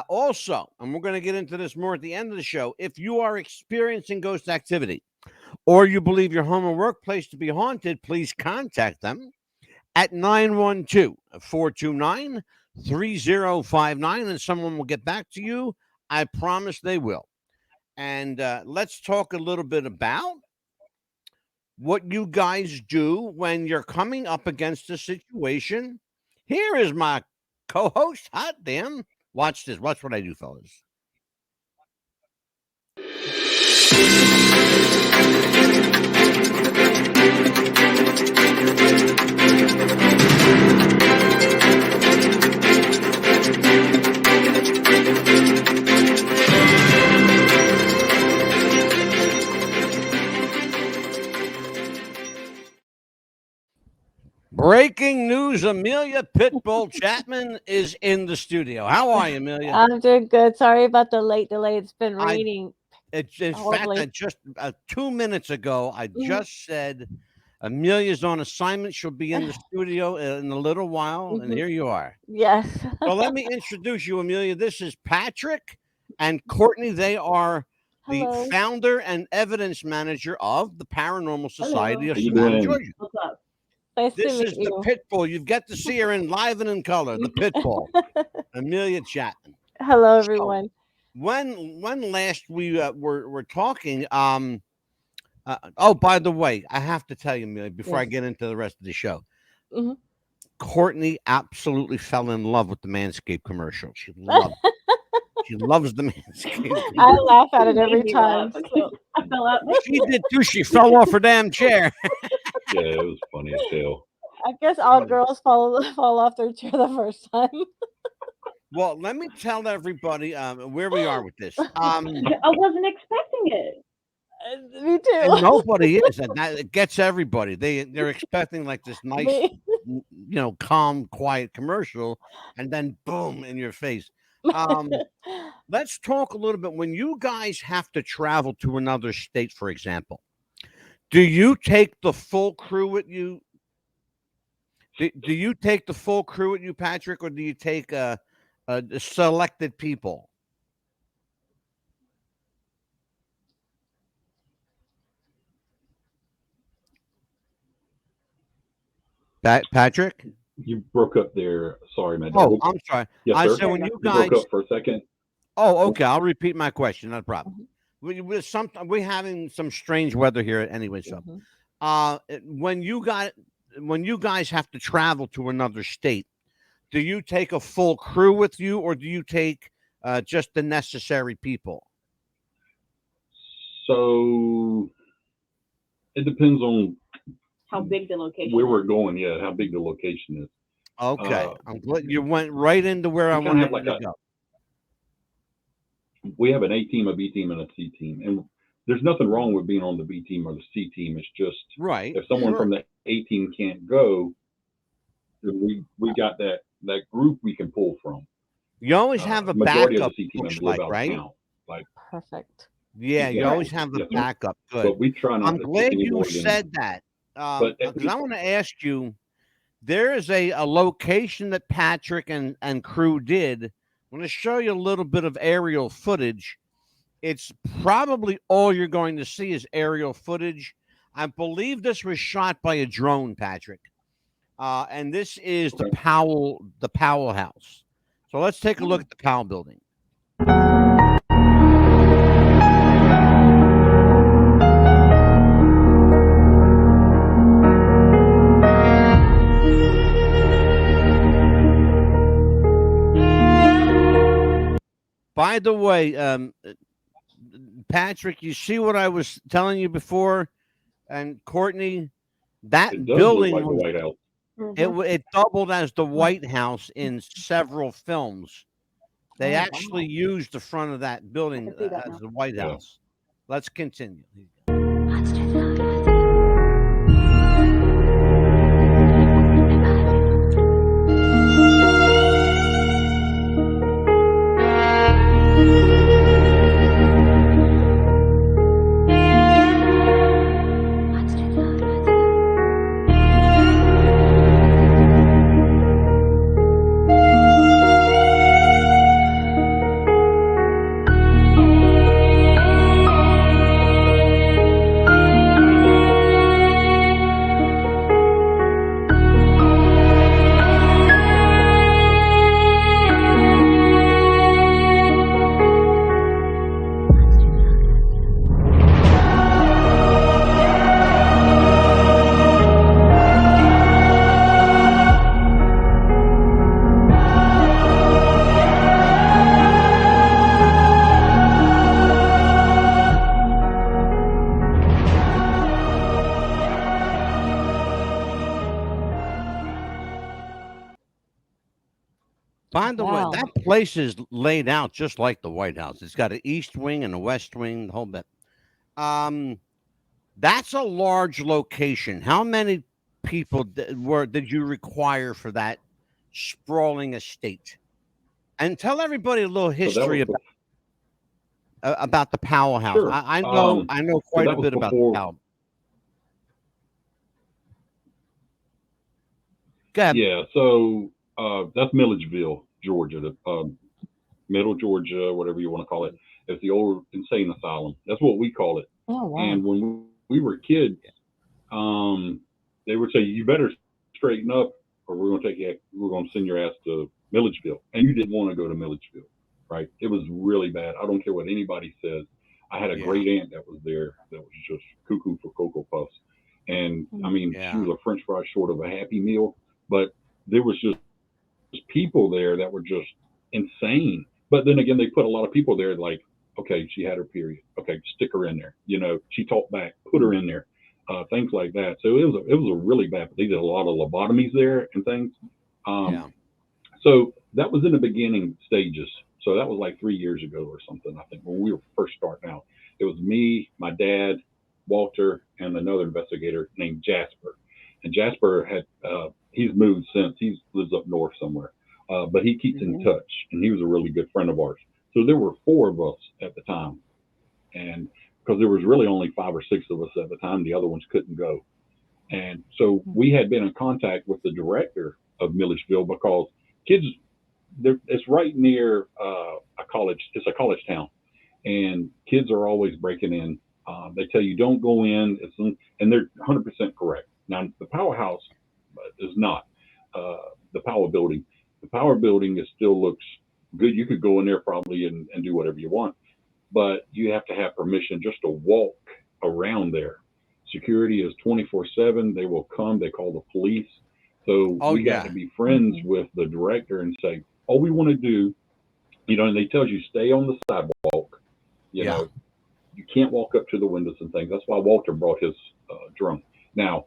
Also, and we're going to get into this more at the end of the show, if you are experiencing ghost activity or you believe your home or workplace to be haunted, please contact them at 912-429-3059, and someone will get back to you. I promise they will. And let's talk a little bit about what you guys do when you're coming up against a situation. Here is my co-host. Hot damn. Watch this. Watch what I do, fellas. Breaking news, Amelia Pitbull Chapman is in the studio. How are you, Amelia? I'm doing good. Sorry about the late delay. It's been raining. In fact, I just 2 minutes ago, I just said Amelia's on assignment. She'll be in the studio in a little while, and here you are. Yes. So let me introduce you, Amelia. This is Patrick and Courtney. They are the founder and evidence manager of the Paranormal Society of Savannah, Georgia. What's up? Nice This to meet is you. the Pitbull. You've got to see her in live and in color. The Pitbull, Amelia Chapman. Hello, everyone. So, when last we were talking, oh, by the way, I have to tell you, Amelia, before I get into the rest of the show, Courtney absolutely fell in love with the Manscaped commercial. She loved it. She loves the Manscaped. I laugh at it every time. I fell out. She did too. She fell off her damn chair. Yeah, it was funny as hell. I guess all girls fall off their chair the first time. Well, let me tell everybody where we are with this. I wasn't expecting it. Me too. And nobody is. And that it gets everybody. They're expecting like this nice, calm, quiet commercial, and then boom in your face. Let's talk a little bit. When you guys have to travel to another state, for example, do you take the full crew with you? Do you take the full crew with you, Patrick, or do you take selected people? Patrick? You broke up there. Sorry, man. Oh, I'm sorry. Yes, I sir. said when you You guys broke up for a second. Oh, okay. I'll repeat my question. No problem. We're having some strange weather here anyway. So, when you guys have to travel to another state, do you take a full crew with you, or do you take just the necessary people? So It depends on how big the location where is. we're going. Yeah, how big the location is. Okay, I'm glad you went right into where I we kinda wanted have to go. We have an A team, a B team, and a C team, and there's nothing wrong with being on the B team or the C team. It's just Right. if someone Sure. from the A team can't go, then we got that group we can pull from. You always have a Majority backup, of the C team looks members live like, out of right? town. Like, Perfect. Yeah, you exactly. always have a Yes, sir. backup. Good. But we try not I'm to take glad any you more than. said that But at because I want to ask you. There is a location that Patrick and crew did. I'm going to show you a little bit of aerial footage. It's probably all you're going to see is aerial footage. I believe this was shot by a drone, Patrick. And this is the Powell House. So let's take a look at the Powell building. By the way, Patrick, you see what I was telling you before, and Courtney, that it does building look like was, the White House. it doubled as the White House in several films. They Oh, actually wow. used the front of that building see that as now. the White Yeah. House. Let's continue. By the way, Wow. that place is laid out just like the White House. It's got an east wing and a west wing, the whole bit. That's a large location. How many people did you require for that sprawling estate? And tell everybody a little So that history was about the Powell House. sure. I know So quite a that was bit about the before. Powell. Go ahead. Yeah. So that's Milledgeville, Georgia. Middle Georgia, whatever you want to call it. It's the old insane asylum. That's what we call it. Oh, wow. And when we were kids, they would say, "You better straighten up, or we're going to take you. We're going to send your ass to Milledgeville." And you didn't want to go to Milledgeville, right? It was really bad. I don't care what anybody says. I had a great aunt that was there that was just cuckoo for Cocoa Puffs, and I mean, she was a French fry short of a Happy Meal. But there was just people there that were just insane. But then again, they put a lot of people there like, okay, she had her period. Okay, stick her in there. You know, she talked back, put her in there. Things like that. So it was a really bad. They did a lot of lobotomies there and things. So that was in the beginning stages. So that was like 3 years ago or something. I think when we were first starting out, it was me, my dad, Walter, and another investigator named Jasper. And Jasper had he's moved since. He lives up north somewhere, but he keeps in touch, and he was a really good friend of ours. So there were 4 of us at the time, and because there was really only 5 or 6 of us at the time, the other ones couldn't go. And so we had been in contact with the director of Milledgeville because kids, it's right near a college. It's a college town, and kids are always breaking in. They tell you don't go in, and they're 100% correct. Now the powerhouse is not the Power Building. The Power Building still looks good. You could go in there probably and do whatever you want, but you have to have permission just to walk around there. Security is 24/7. They will come. They call the police. So we got to be friends with the director and say, all we want to do, and they tell you stay on the sidewalk, you know, you can't walk up to the windows and things. That's why Walter brought his drone. Now,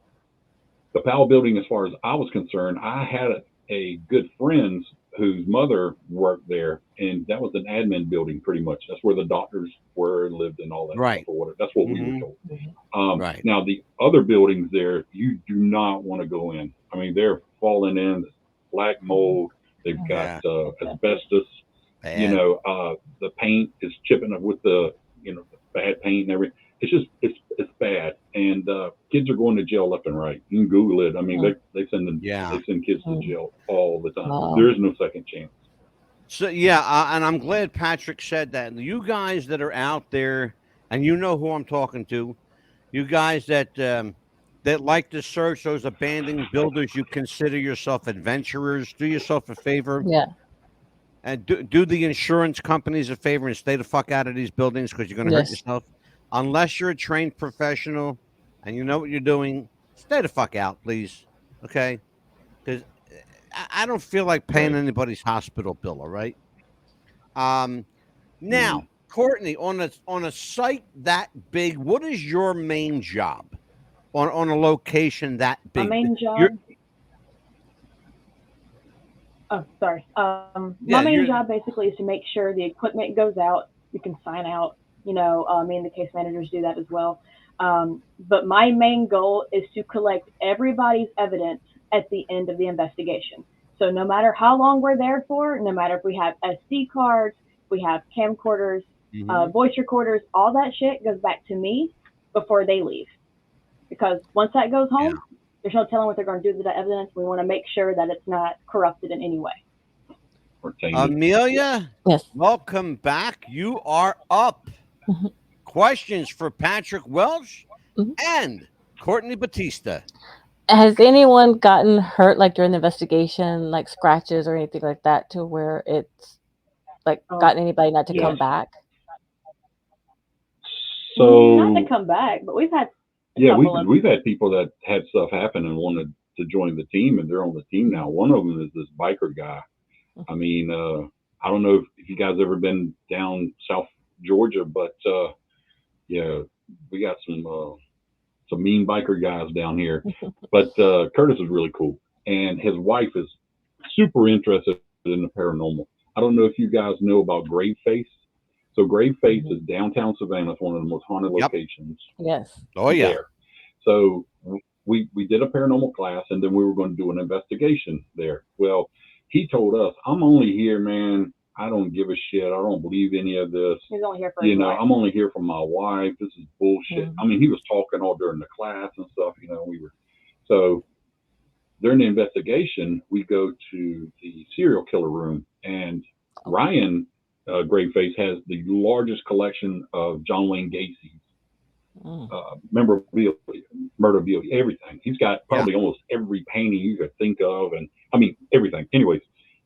the Powell building, as far as I was concerned, I had a good friend whose mother worked there, and that was an admin building pretty much. That's where the doctors were and lived and all that Right. stuff or whatever. That's what we were told. Right. Now, the other buildings there, you do not want to go in. I mean, they're falling in, black mold. They've got asbestos. Bad. The paint is chipping up with the bad paint and everything. It's just it's bad, and kids are going to jail left and right. You can Google it. I mean, they send kids to jail all the time. There is no second chance. So and I'm glad Patrick said that. You guys that are out there, and you know who I'm talking to, you guys that like to search those abandoned buildings, you consider yourself adventurers. Do yourself a favor. Yeah. And do the insurance companies a favor and stay the fuck out of these buildings, because you're going to hurt yourself. Unless you're a trained professional and you know what you're doing, stay the fuck out, please. Okay? Because I don't feel like paying anybody's hospital bill, all right? Now, Courtney, on a site that big, what is your main job on a location that big? My main job. Oh, sorry. My main job basically is to make sure the equipment goes out. You can sign out. Me and the case managers do that as well. But my main goal is to collect everybody's evidence at the end of the investigation. So no matter how long we're there for, no matter if we have SD cards, we have camcorders, voice recorders, all that shit goes back to me before they leave. Because once that goes home, there's no telling what they're going to do with that evidence. We want to make sure that it's not corrupted in any way. Amelia, yes, welcome back. You are up. Questions for Patrick Welch and Courtney Batista. Has anyone gotten hurt like during the investigation, like scratches or anything like that, to where it's like gotten anybody not to come back? So not to come back, but we've had we've had people that had stuff happen and wanted to join the team, and they're on the team now. One of them is this biker guy. I mean, I don't know if you guys ever been down South Georgia, but we got some mean biker guys down here. But Curtis is really cool, and his wife is super interested in the paranormal. I don't know if you guys know about Grave Face. So Grave Face is downtown Savannah. It's one of the most haunted locations. Yes. Oh yeah. There. So we did a paranormal class, and then we were going to do an investigation there. Well, he told us, "I'm only here, man. I don't give a shit. I don't believe any of this. He's only here for his wife. I'm only here for my wife. This is bullshit." I mean, he was talking all during the class and stuff. So during the investigation, we go to the serial killer room, and Ryan Graveface has the largest collection of John Wayne Gacy's memorabilia, murderabilia, everything. He's got probably almost every painting you could think of, and I mean everything. Anyways,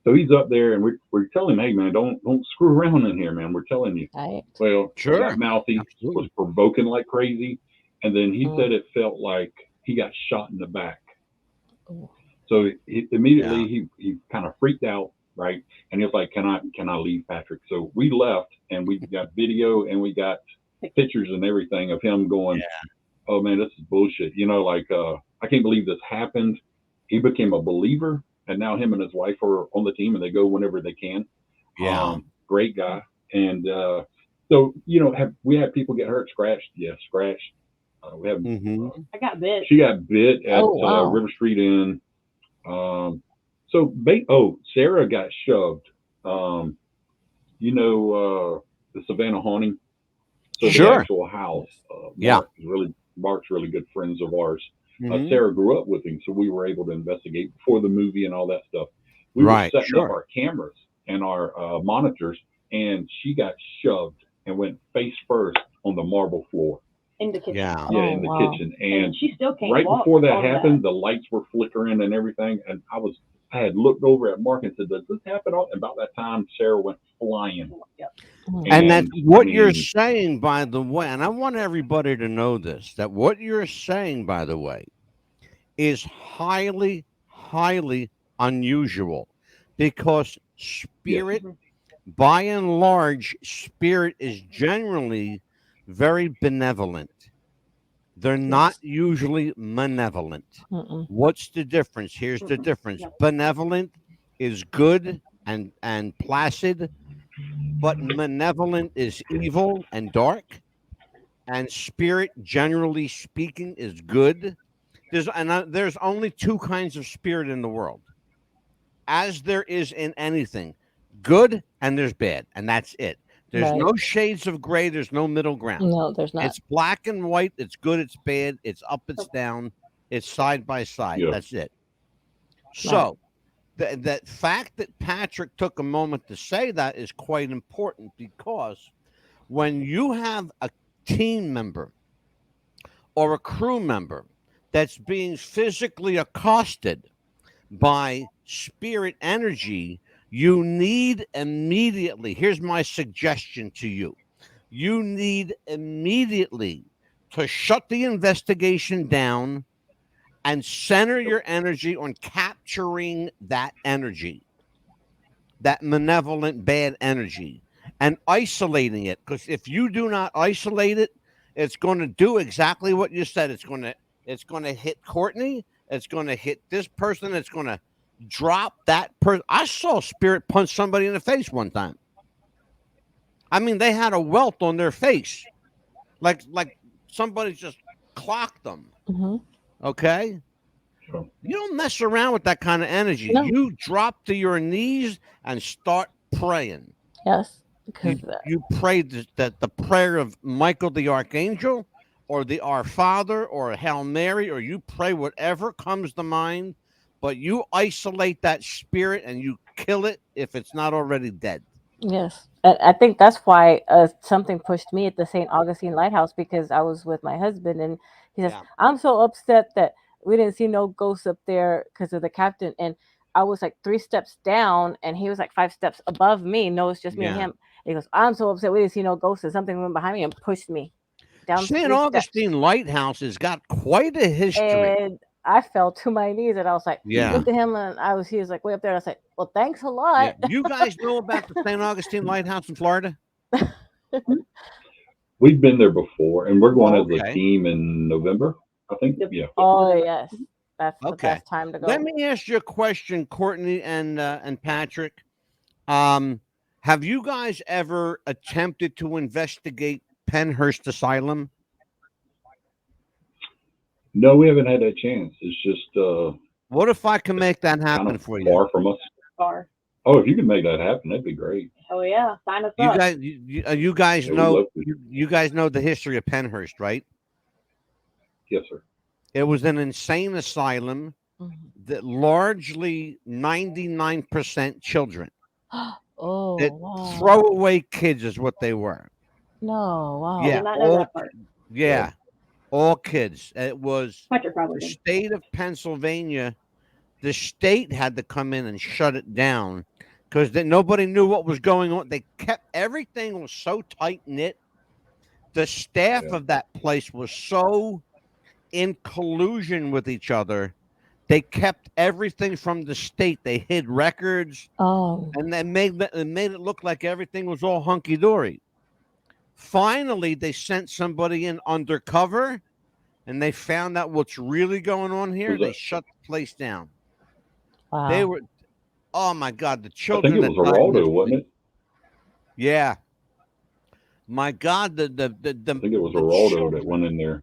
so he's up there, and we're telling him, "Hey man, don't screw around in here, man. We're telling you." Right. Well, he got mouthy, was provoking like crazy, and then he said it felt like he got shot in the back. So he immediately he kind of freaked out, right? And he was like, "Can I leave, Patrick?" So we left, and we got video and we got pictures and everything of him going, "Oh man, this is bullshit." I can't believe this happened. He became a believer, and now him and his wife are on the team, and they go whenever they can. Great guy. And so have we had people get hurt, scratched? Yes, scratched. We have. I got bit. She got bit at River Street Inn. Sarah got shoved. The Savannah haunting. So the actual house. Mark's really good friends of ours. Sarah grew up with him, so we were able to investigate before the movie and all that stuff. We were setting up our cameras and our monitors, and she got shoved and went face first on the marble floor. In the kitchen. In the kitchen. And she still can't right walk before that happened, the lights were flickering and everything. And I had looked over at Mark and said, "Does this happen?" And about that time, Sarah went flying. And that's what you're saying, by the way. And I want everybody to know this, that what you're saying, by the way, is highly, highly unusual, because spirit, by and large, spirit is generally very benevolent. They're not usually malevolent. Mm-mm. What's the difference? Here's the difference. Yep. Benevolent is good and placid, but malevolent is evil and dark. And spirit, generally speaking, is good. There's only two kinds of spirit in the world, as there is in anything, good and there's bad, and that's it. There's Right. no shades of gray. There's no middle ground. No, there's not. It's black and white. It's good. It's bad. It's up. It's down. It's side by side. Yeah. That's it. So, that fact that Patrick took a moment to say that is quite important, because when you have a team member or a crew member that's being physically accosted by spirit energy, you need immediately, here's my suggestion to you, you need immediately to shut the investigation down and center your energy on capturing that energy, that malevolent bad energy, and isolating it. Because if you do not isolate it, it's going to do exactly what you said. It's going to hit Courtney. It's going to hit this person. It's going to drop that person. I saw spirit punch somebody in the face one time. I mean, they had a welt on their face, like somebody just clocked them. Mm-hmm. Okay. Sure. You don't mess around with that kind of energy. No. You drop to your knees and start praying. Yes, because You pray that the prayer of Michael the Archangel, or the Our Father, or Hail Mary, or you pray whatever comes to mind, but you isolate that spirit and you kill it if it's not already dead. yes, and I think that's why something pushed me at the St. Augustine Lighthouse, because I was with my husband and he says, Yeah. I'm so upset that we didn't see no ghosts up there because of the captain. And I was like 3 steps down and he was like 5 steps above me. No, it's just me and Yeah. him. And he goes, I'm so upset we didn't see no ghosts. And something went behind me and pushed me down St. 3 Augustine steps. Lighthouse has got quite a history. And I fell to my knees and I was like, Yeah. looked at him and he was like way up there. And I said, well, thanks a Yeah. lot. You guys know about the St. Augustine Lighthouse in Florida? We've been there before, and we're going as a Okay. team in November, I think. Yeah. Oh, yes. That's the Okay. best time to go. Let me ask you a question, Courtney and Patrick. Have you guys ever attempted to investigate Penhurst Asylum? No, we haven't had that chance. It's just What if I can make that kind happen of for you? far from us. Far. Oh, if you can make that happen, that'd be great. Hell yeah. Sign us You up. guys, you guys Yeah, we'd know love to. you guys know the history of Penhurst, right? Yes, sir. It was an insane asylum that largely 99% children. Oh, That wow. throwaway kids is what they were. No, wow. I Yeah, did not know that part. Yeah, all kids. It was Patrick probably the did. state of Pennsylvania. The state had to come in and shut it down because nobody knew what was going on. They kept everything was so tight knit. The staff Yeah. of that place was so in collusion with each other. They kept everything from the state. They hid records, Oh, and they made it look like everything was all hunky dory. Finally, they sent somebody in undercover, and they found out what's really going on here. Was They that- shut the place down. wow. They were, oh my God, the I think children it that was died in Geraldo, this wasn't place. it? Yeah, my God, I think it was the Geraldo children, that went in there.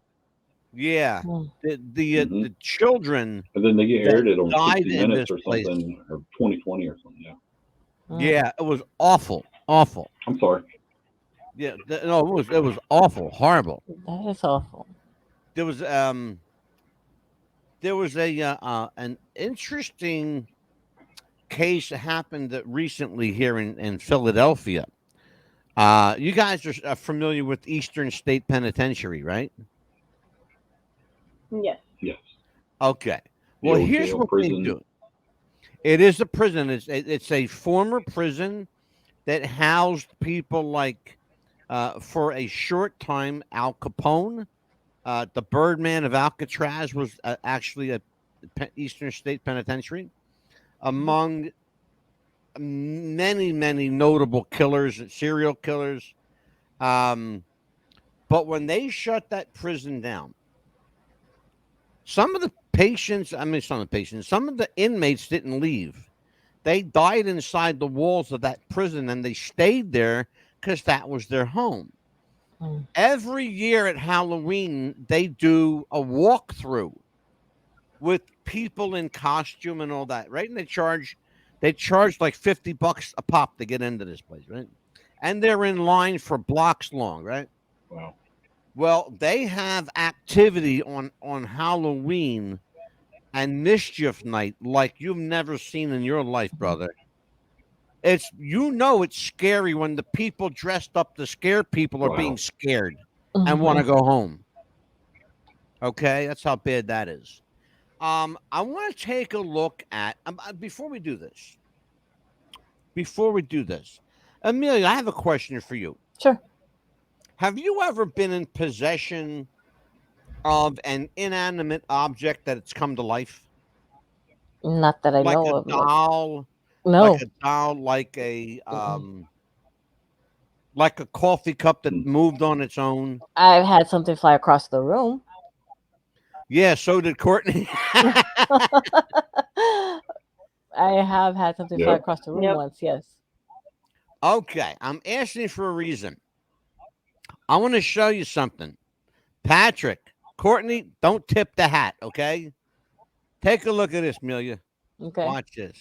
yeah, Hmm. the children And then they get that aired it on died 60 in Minutes this or place. something, or 2020 or something. Yeah. Yeah, it was awful, awful. I'm sorry. Yeah, no, it was awful, horrible. That is awful. There was an interesting case that happened recently here in Philadelphia. You guys are familiar with Eastern State Penitentiary, right? Yes. Yes. Okay. The Well, old here's jail what they prison. do. It is a prison. It's a former prison that housed people like, for a short time, Al Capone. The Birdman of Alcatraz was actually a Eastern State Penitentiary, among many, many notable killers and serial killers. But when they shut that prison down, some of the patients, some of the inmates didn't leave. They died inside the walls of that prison, and they stayed there because that was their home. Every year at Halloween, they do a walkthrough with people in costume and all that, right? And they charge like $50 a pop to get into this place, right? And they're in line for blocks long, right? Wow. Well, they have activity on Halloween and mischief night like you've never seen in your life, brother. It's scary when the people dressed up to scare people are being scared and want to go home. Okay, that's how bad that is. I want to take a look at before we do this. Amelia, I have a question for you. Sure. Have you ever been in possession of an inanimate object that it's come to life? Not that I Like know a of. doll? No. Like a doll, like a coffee cup that moved on its own? I've had something fly across the room. Yeah, so did Courtney. I have had something fly across the room once, yes. Okay, I'm asking for a reason. I want to show you something. Patrick, Courtney, don't tip the hat, okay? Take a look at this, Amelia. Okay. Watch this.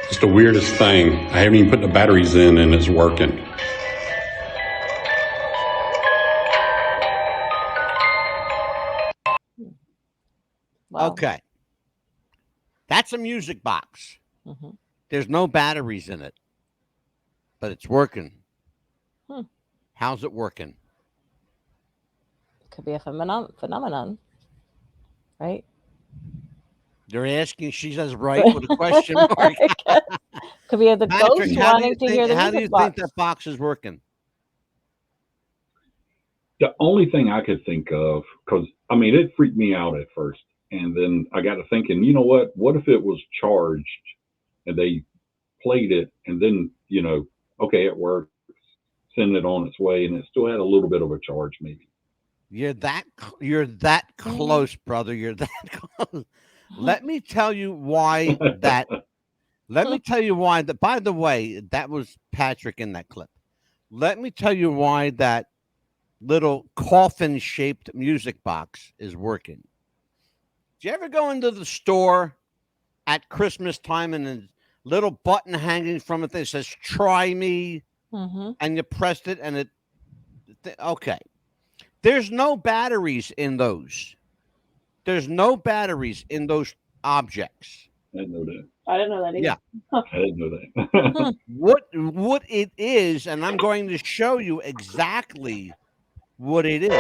It's the weirdest thing. I haven't even put the batteries in and it's working. Wow. Okay. That's a music box. Mm-hmm. There's no batteries in it, but it's working. How's it working? Could be a phenomenon, right? They're asking, she says right with a question mark. Could be the Patrick, ghost wanting to hear the how do you music box. think that box is working? The only thing I could think of, because it freaked me out at first, and then I got to thinking, you know what? What if it was charged and they played it, and then okay, it worked, send it on its way, and it still had a little bit of a charge, maybe. You're that close, brother. You're that close. Let me tell you why that. Let me tell you why that. By the way, that was Patrick in that clip. Let me tell you why that little coffin-shaped music box is working. Do you ever go into the store at Christmas time and a little button hanging from it that says "Try me," and you pressed it and it? Okay. There's no batteries in those. There's no batteries in those objects. I didn't know that. I didn't know that either. Yeah. I didn't know that. What it is, and I'm going to show you exactly what it is.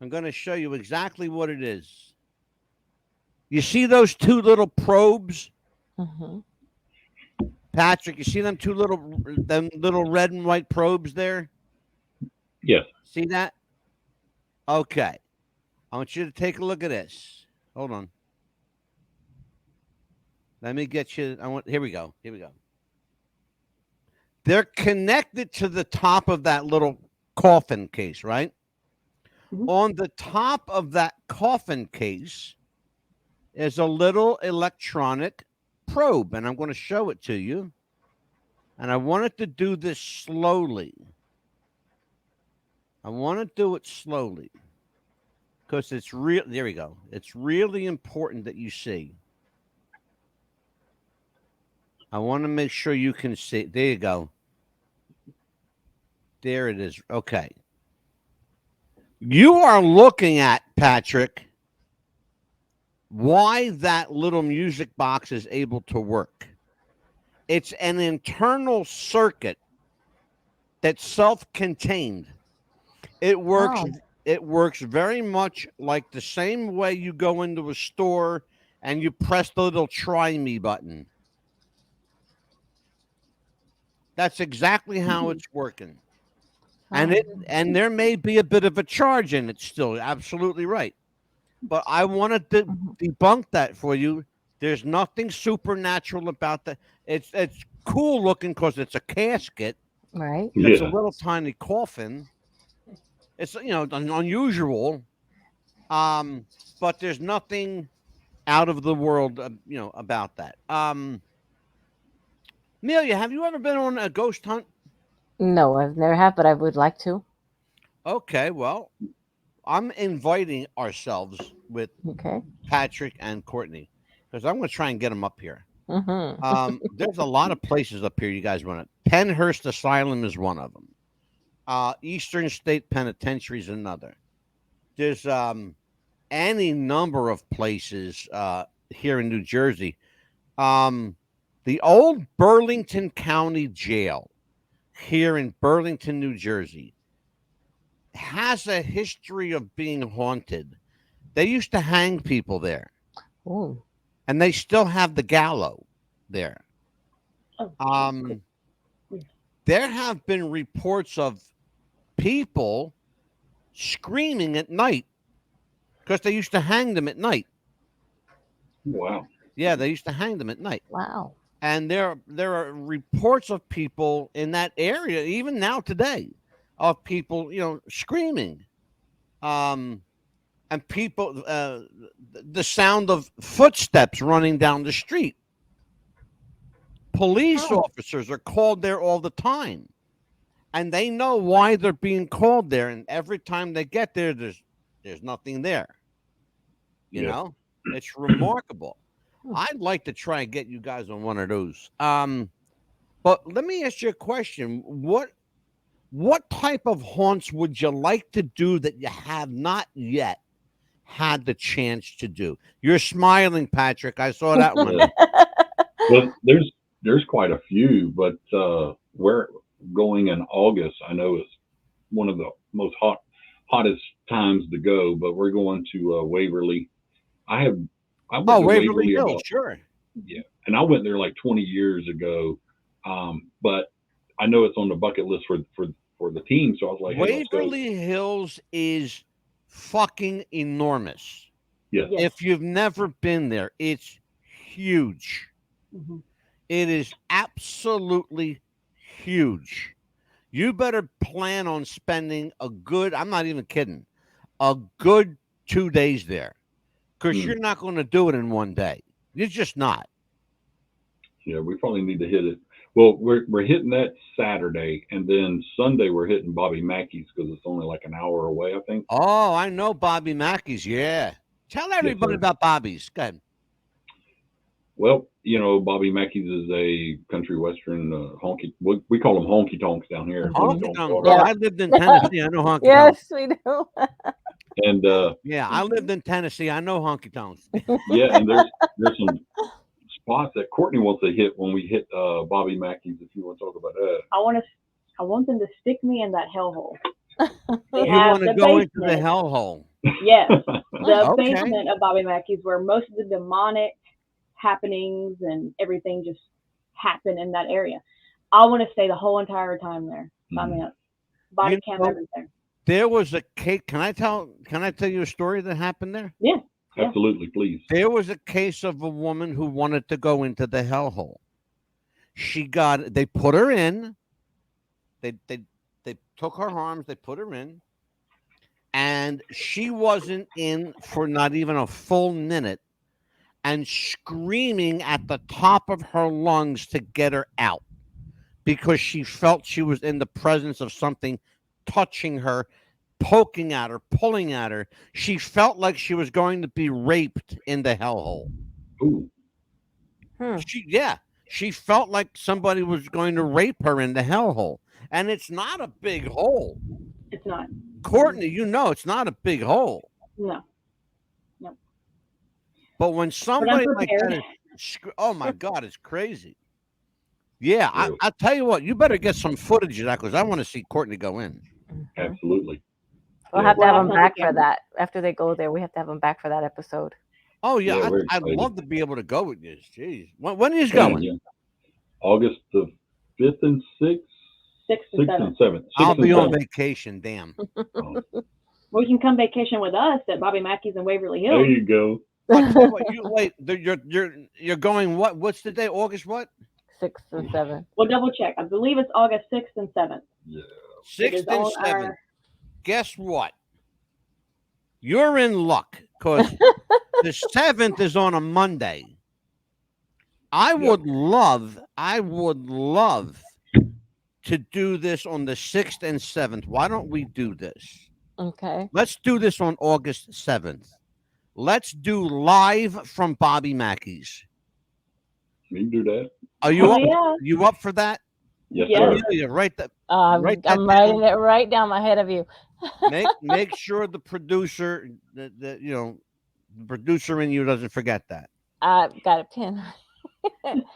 I'm going to show you exactly what it is. You see those two little probes? Patrick, you see them little red and white probes there? Yes. See that? Okay. I want you to take a look at this. Hold on. Let me get you. Here we go. They're connected to the top of that little coffin case, right? On the top of that coffin case is a little electronic probe, and I'm going to show it to you. And I wanted to do this slowly. I want to do it slowly because it's real. There we go. It's really important that you see. I want to make sure you can see. There you go. There it is. Okay. You are looking at, Patrick, why that little music box is able to work. It's an internal circuit that's self-contained. It works. Wow. It works very much like the same way you go into a store and you press the little "Try Me" button. That's exactly how it's working. And there may be a bit of a charge in it still. Absolutely right. But I wanted to debunk that for you. There's nothing supernatural about that. It's cool looking because it's a casket. Right. It's a little tiny coffin. It's unusual. But there's nothing out of the world, about that. Amelia, have you ever been on a ghost hunt? No, I've never have, but I would like to. Okay, well, I'm inviting ourselves with Patrick and Courtney because I'm going to try and get them up here. There's a lot of places up here you guys want to. Pennhurst Asylum is one of them. Eastern State Penitentiary is another. There's any number of places here in New Jersey. The old Burlington County Jail here in Burlington, New Jersey, has a history of being haunted. They used to hang people there. Oh. And they still have the gallows there. There have been reports of people screaming at night because they used to hang them at night. Wow. Yeah, they used to hang them at night. Wow. And there are reports of people in that area, even now today, of people, screaming. And people, the sound of footsteps running down the street. Police officers are called there all the time. And they know why they're being called there. And every time they get there, there's nothing there. You know, it's remarkable. I'd like to try and get you guys on one of those. But let me ask you a question. What type of haunts would you like to do that you have not yet had the chance to do? You're smiling, Patrick. I saw that one. Well, there's quite a few, but we're going in August. I know it's one of the most hottest times to go, but we're going to Waverly. I went to Waverly Hills, sure. Yeah, and I went there like 20 years ago, but I know it's on the bucket list for the team. So I was like, hey, Waverly Hills is fucking enormous. Yes. If you've never been there, it's huge. Mm-hmm. It is absolutely huge. You better plan on spending I'm not even kidding, a good 2 days there. Because you're not going to do it in one day. You're just not. Yeah, we probably need to hit it. Well, we're hitting that Saturday, and then Sunday we're hitting Bobby Mackey's because it's only like an hour away, I think. Oh, I know Bobby Mackey's. Yeah. Tell everybody about Bobby's. Go ahead. Well, Bobby Mackey's is a country western honky. We call them honky tonks down here. Honky tonks. Well, I lived in Tennessee. I know honky tonks. Yes, we do. And I lived in Tennessee. I know honky tonks. Yeah, and there's some spots that Courtney wants to hit when we hit Bobby Mackey's. If you want to talk about that, I want them to stick me in that hellhole. You want to go into the hellhole? Yes, the basement of Bobby Mackey's, where most of the demonic happenings and everything just happen in that area. I want to stay the whole entire time there. Sign me up. Body cam everything. There was a case. Can I tell you a story that happened there? Yeah. Absolutely, please. There was a case of a woman who wanted to go into the hellhole. They put her in. They took her arms, they put her in, and she wasn't in for not even a full minute, and screaming at the top of her lungs to get her out because she felt she was in the presence of something touching her, poking at her, pulling at her. She felt like she was going to be raped in the hellhole. Ooh. She felt like somebody was going to rape her in the hellhole. And it's not a big hole. It's not. Courtney, it's not a big hole. No. But when somebody like that is, oh my God, it's crazy. Yeah, I'll tell you what, you better get some footage of that because I want to see Courtney go in. Absolutely. We'll have to have them back for that. After they go there, we have to have them back for that episode. Oh, yeah, I'd love to be able to go with you. Jeez. When are you going? Yeah. August the 5th and 6th. 6th and 6th 7th. and 7th. I'll 6th be and on 7th. vacation. Damn. Oh, Well, you can come vacation with us at Bobby Mackey's in Waverly there Hills. you go. I'll tell you what, wait. You're going what? What's the day? August what? 6th and 7th. We'll double check. I believe it's August 6th and 7th. Yeah. It is 6th and on 7th. our- Guess what? You're in luck because the 7th is on a Monday. I would love to do this on the 6th and 7th. Why don't we do this? Okay. Let's do this on August 7th. Let's do live from Bobby Mackey's. We can do that. Are you Oh, up? yeah. You up for that? Yes, Yes. sir. Amelia, write that. I'm Write that writing down. it right down my head of you. Make sure the producer, the producer in you doesn't forget that. I've got a pen.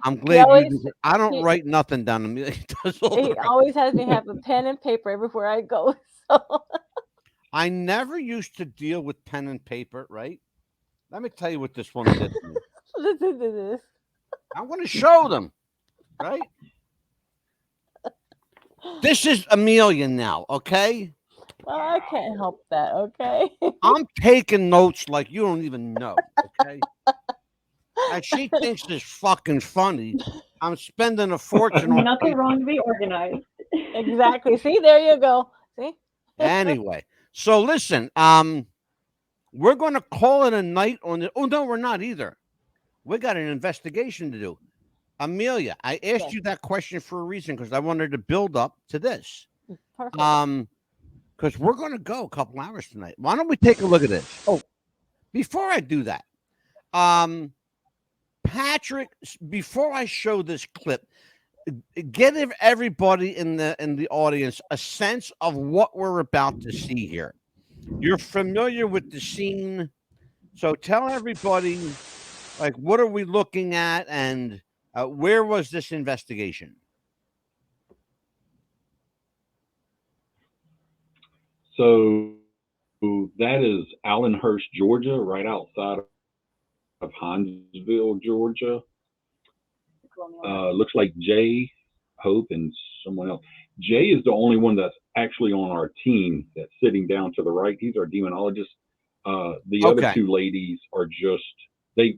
I'm glad always- you. I don't he- write nothing down. Amelia does all the He rest. always has me have a pen and paper everywhere I go. So I never used to deal with pen and paper, right? Let me tell you what this one did to me. listen to this. I'm going to show them, right? This is Amelia now, okay? Well, I can't help that, okay? I'm taking notes like you don't even know, okay? And she thinks it's fucking funny. I'm spending a fortune on Nothing paper. wrong to be organized. Exactly. See, there you go. See? Anyway, so listen, we're going to call it a night on the. Oh no, we're not either. We got an investigation to do. Amelia, I asked Yes. you that question for a reason because I wanted to build up to this. Perfect. Because we're going to go a couple hours tonight. Why don't we take a look at this? Oh, before I do that, Patrick, before I show this clip, give everybody in the audience a sense of what we're about to see here. You're familiar with the scene, so tell everybody, like, what are we looking at, and where was this investigation? So that is Allenhurst, Georgia, right outside of Hinesville, Georgia. Looks like Jay, Hope, and someone else. Jay is the only one that's actually on our team that's sitting down to the right. He's our demonologist. The other two ladies are just they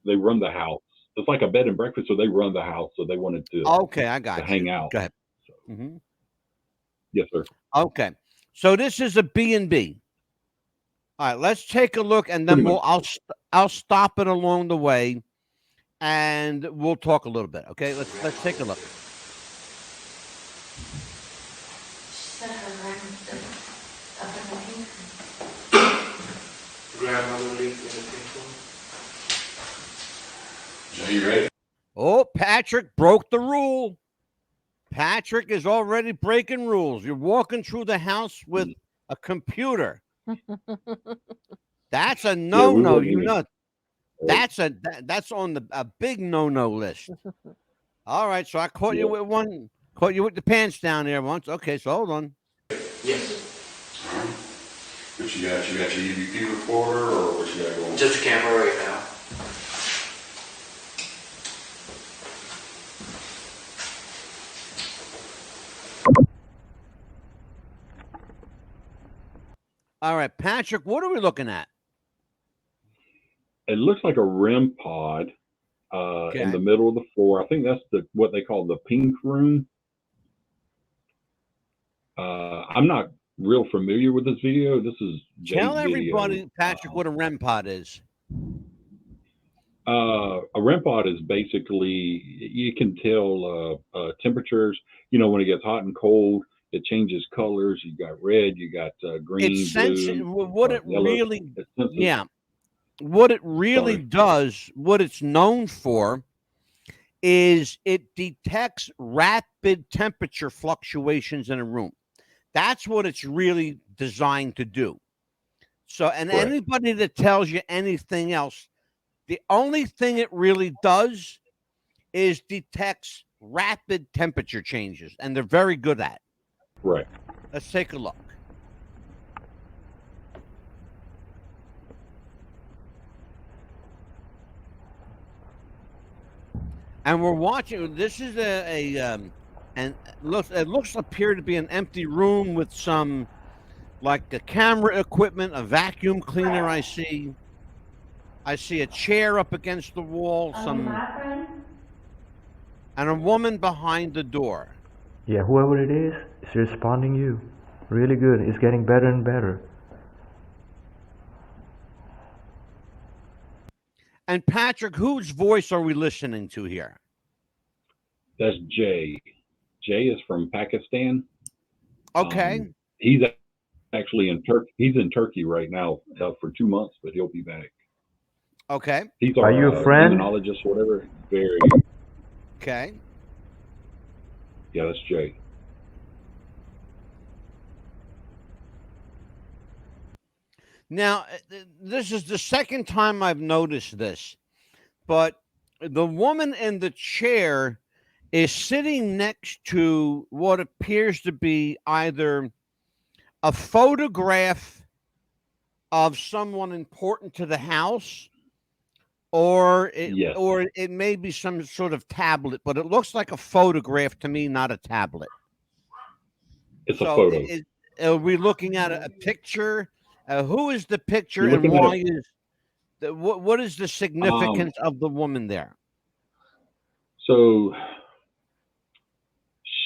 run the house. It's like a bed and breakfast, so they run the house. So they wanted to I got to hang out. Go ahead. So, yes, sir. Okay, so this is a B&B. All right, let's take a look, and then I'll stop it along the way, and we'll talk a little bit. Okay, let's take a look. Jay, you ready? Oh, Patrick broke the rule. Patrick is already breaking rules. You're walking through the house with a computer. That's a no-no. That's on a big no-no list. All right, so I caught you with the pants down there once. Okay, so hold on. Yes. All right. What you got? You got your EVP recorder or what you got going? Just a camera right now. All right, Patrick, what are we looking at? It looks like a REM pod in the middle of the floor. I think that's what they call the pink room. I'm not real familiar with this video. This is Jay's Tell everybody, video. Patrick, what a REM pod is. A REM pod is basically, you can tell temperatures. You know, when it gets hot and cold, it changes colors. You got red, you got green, blue, what it yellow. really, what it really does, what it's known for, is it detects rapid temperature fluctuations in a room. That's what it's really designed to do. So, and anybody that tells you anything else, the only thing it really does is detects rapid temperature changes, and they're very good at it. Right. Let's take a look. And we're watching. This is and it looks appear to be an empty room with some like a camera equipment, a vacuum cleaner. I see a chair up against the wall, and a woman behind the door. Yeah, whoever it is responding you. Really good. It's getting better and better. And Patrick, whose voice are we listening to here? That's Jay. Jay is from Pakistan. Okay. He's actually in Turkey. He's in Turkey right now for 2 months, but he'll be back. Okay. He's our Are you a friend? demonologist, whatever. Very. Okay. Yeah, that's Jay. Now, this is the second time I've noticed this, but the woman in the chair is sitting next to what appears to be either a photograph of someone important to the house, or it may be some sort of tablet, but it looks like a photograph to me, not a tablet. It's a photo. Are we looking at a picture? Who is the picture, and why what is the significance of the woman there? So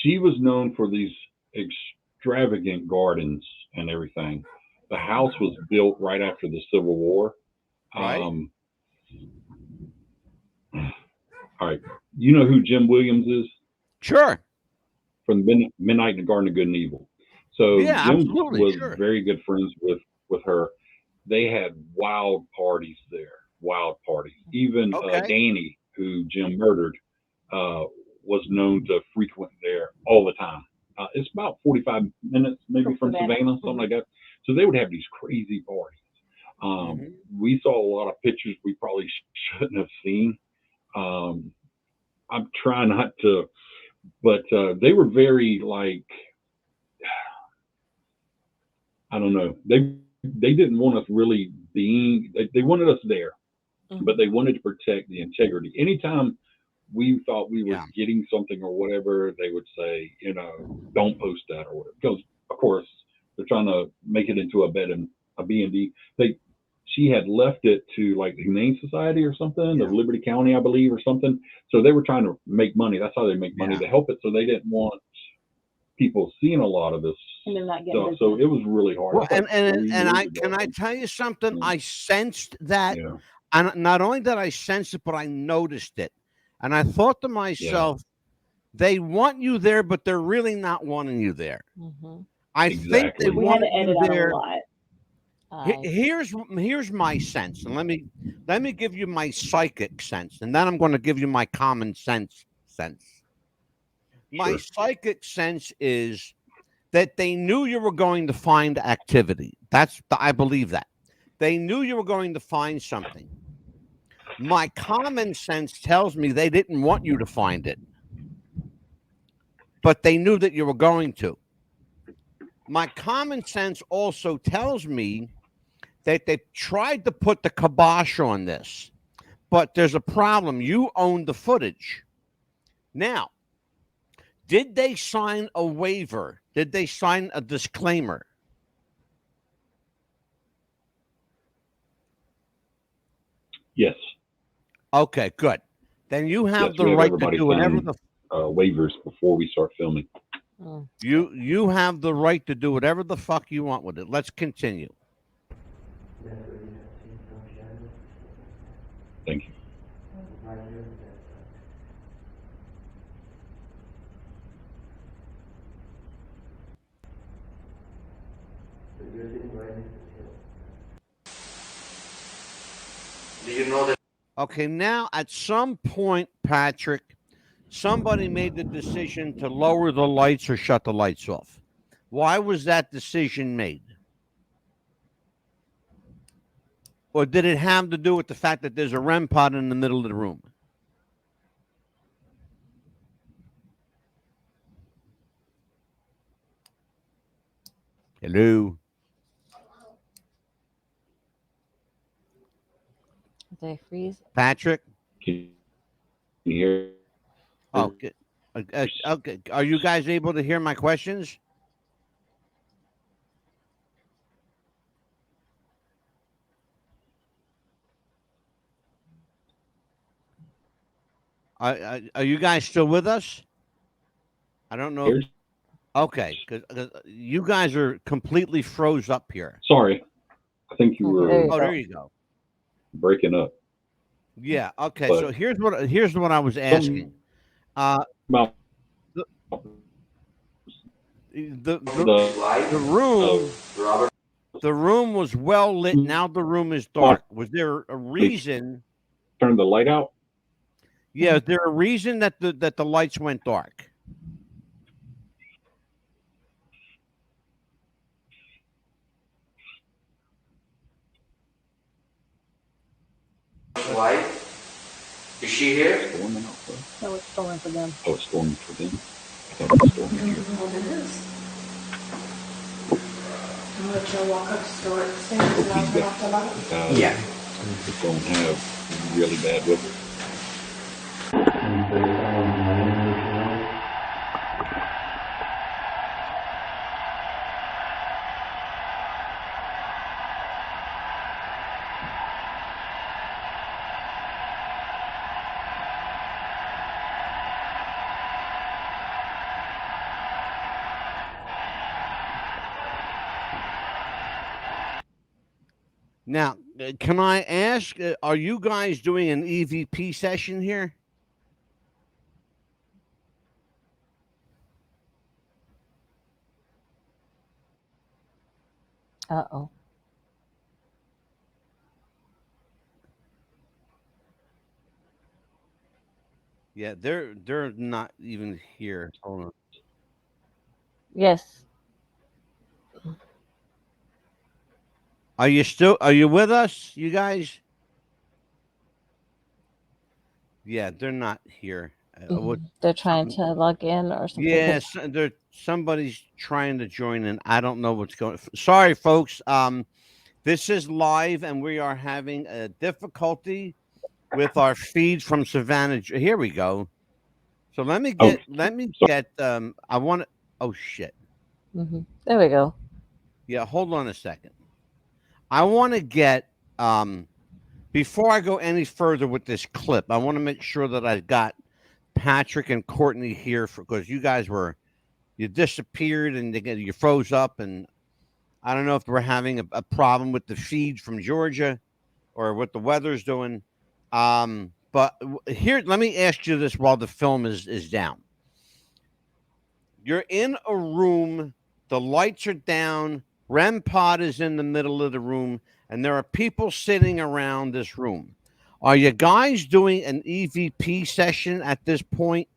she was known for these extravagant gardens and everything. The house was built right after the Civil War. Right. All right. You know who Jim Williams is? Sure. From Midnight in the Garden of Good and Evil. So yeah, Jim absolutely. was Sure. very good friends with her. They had wild parties there. Wild parties. Even Danny, who Jim murdered, was known to frequent there all the time. It's about 45 minutes maybe from Savannah, something like that. So they would have these crazy parties. We saw a lot of pictures we probably shouldn't have seen. I'm trying not to, but they were very like, I don't know. They didn't want us really being. They wanted us there, but they wanted to protect the integrity. Anytime we thought we were getting something or whatever, they would say, don't post that or whatever. Because of course they're trying to make it into a bed and a B&B. She had left it to like the Humane Society or something of Liberty County, I believe, or something. So they were trying to make money. That's how they make money to help it. So they didn't want people seeing a lot of this stuff. So it was really hard. Well, can I tell you something? I sensed that, and not only did I sense it, but I noticed it, and I thought to myself, they want you there, but they're really not wanting you there. I think they want you there. Here's my sense, and let me give you my psychic sense, and then I'm going to give you my common sense. My psychic sense is that they knew you were going to find activity. I believe that. They knew you were going to find something. My common sense tells me they didn't want you to find it, but they knew that you were going to. My common sense also tells me that they tried to put the kibosh on this, but there's a problem. You own the footage. Now, did they sign a waiver? Did they sign a disclaimer? Yes. Okay, good. Then you have the right to do whatever the waivers before we start filming. You have the right to do whatever the fuck you want with it. Let's continue. Thank you. Do you know that? Okay, now at some point, Patrick, somebody made the decision to lower the lights or shut the lights off. Why was that decision made? Or did it have to do with the fact that there's a REM pod in the middle of the room? Hello? Did I freeze? Patrick? Can you hear? Oh, good. Okay. Are you guys able to hear my questions? Are you guys still with us? I don't know. Here's, Okay, because you guys are completely froze up here. sorry, I think you Okay, there were you Oh, go. there you go. breaking up. Yeah. Okay. But So here's what I was asking. Uh, about the the the, the the room Robert. the room was well lit. Now the room is dark. Was there a reason? Turn the light out. Yeah. Is there a reason that the lights went dark? Wife, is she here? Storming out there. No, it's storming for them. Oh, it's storming for them. I thought it was storming here. Well, it is. I'm gonna go walk upstairs and Hope I'll these turn off the lights. guys Yeah. don't have really bad weather. Now, can I ask? Are you guys doing an EVP session here? Uh-oh. Yeah, they're not even here. Hold on. Yes. Are you with us, you guys? Yeah, they're not here. They're trying to log in or something. Yes, somebody's trying to join in. I don't know what's going. Sorry, folks. This is live, and we are having a difficulty with our feed from Savannah. Here we go. So let me get. I want to. Oh shit. There we go. Yeah, hold on a second. I want to get. Before I go any further with this clip, I want to make sure that I got Patrick and Courtney here because you guys you disappeared and you froze up, and I don't know if we're having a problem with the feed from Georgia or what the weather's doing. But here, let me ask you this while the film is down. You're in a room, the lights are down, REM pod is in the middle of the room, and there are people sitting around this room. Are you guys doing an EVP session at this point?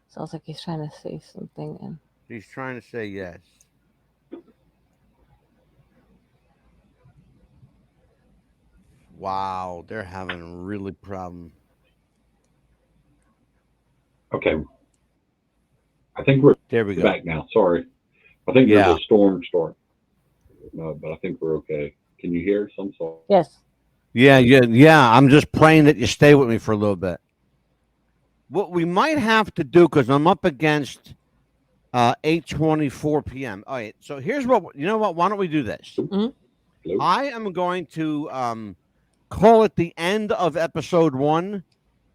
Sounds like he's trying to say something. And He's trying to say yes. Wow, they're having a really problem. Okay. I think we're There we go. back now. Sorry. I think Yeah. there's a storm start. But I think we're okay. Can you hear us? I'm sorry. yes. Yeah. I'm just praying that you stay with me for a little bit. What we might have to do, because I'm up against 8:24 p.m. All right. So here's what you know. What? Why don't we do this? Hello? I am going to call it the end of episode 1.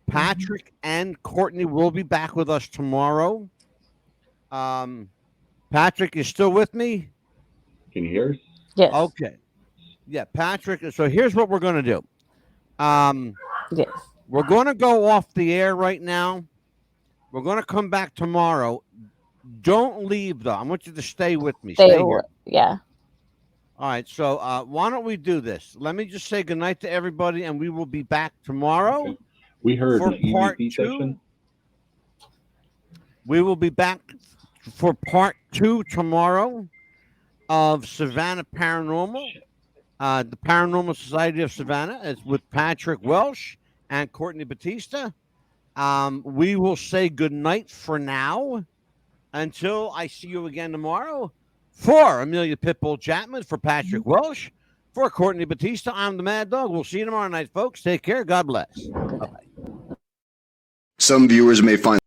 Patrick and Courtney will be back with us tomorrow. Patrick, you still with me? Can you hear us? Yes. Okay. Yeah, Patrick. So here's what we're going to do. Yes. We're going to go off the air right now. We're going to come back tomorrow. Don't leave, though. I want you to stay with me. Stay here. Yeah. All right. So why don't we do this? Let me just say goodnight to everybody, and we will be back tomorrow. Okay. We heard for an part EVP 2. session. We will be back for part 2 tomorrow of Savannah Paranormal. The Paranormal Society of Savannah is with Patrick Welsh and Courtney Batista. We will say goodnight for now until I see you again tomorrow. For Amelia Pitbull Chapman, for Patrick Welsh, For Courtney Batista, I'm the Mad Dog. We'll see you tomorrow night, folks. Take care. God bless. Bye-bye. Some viewers may find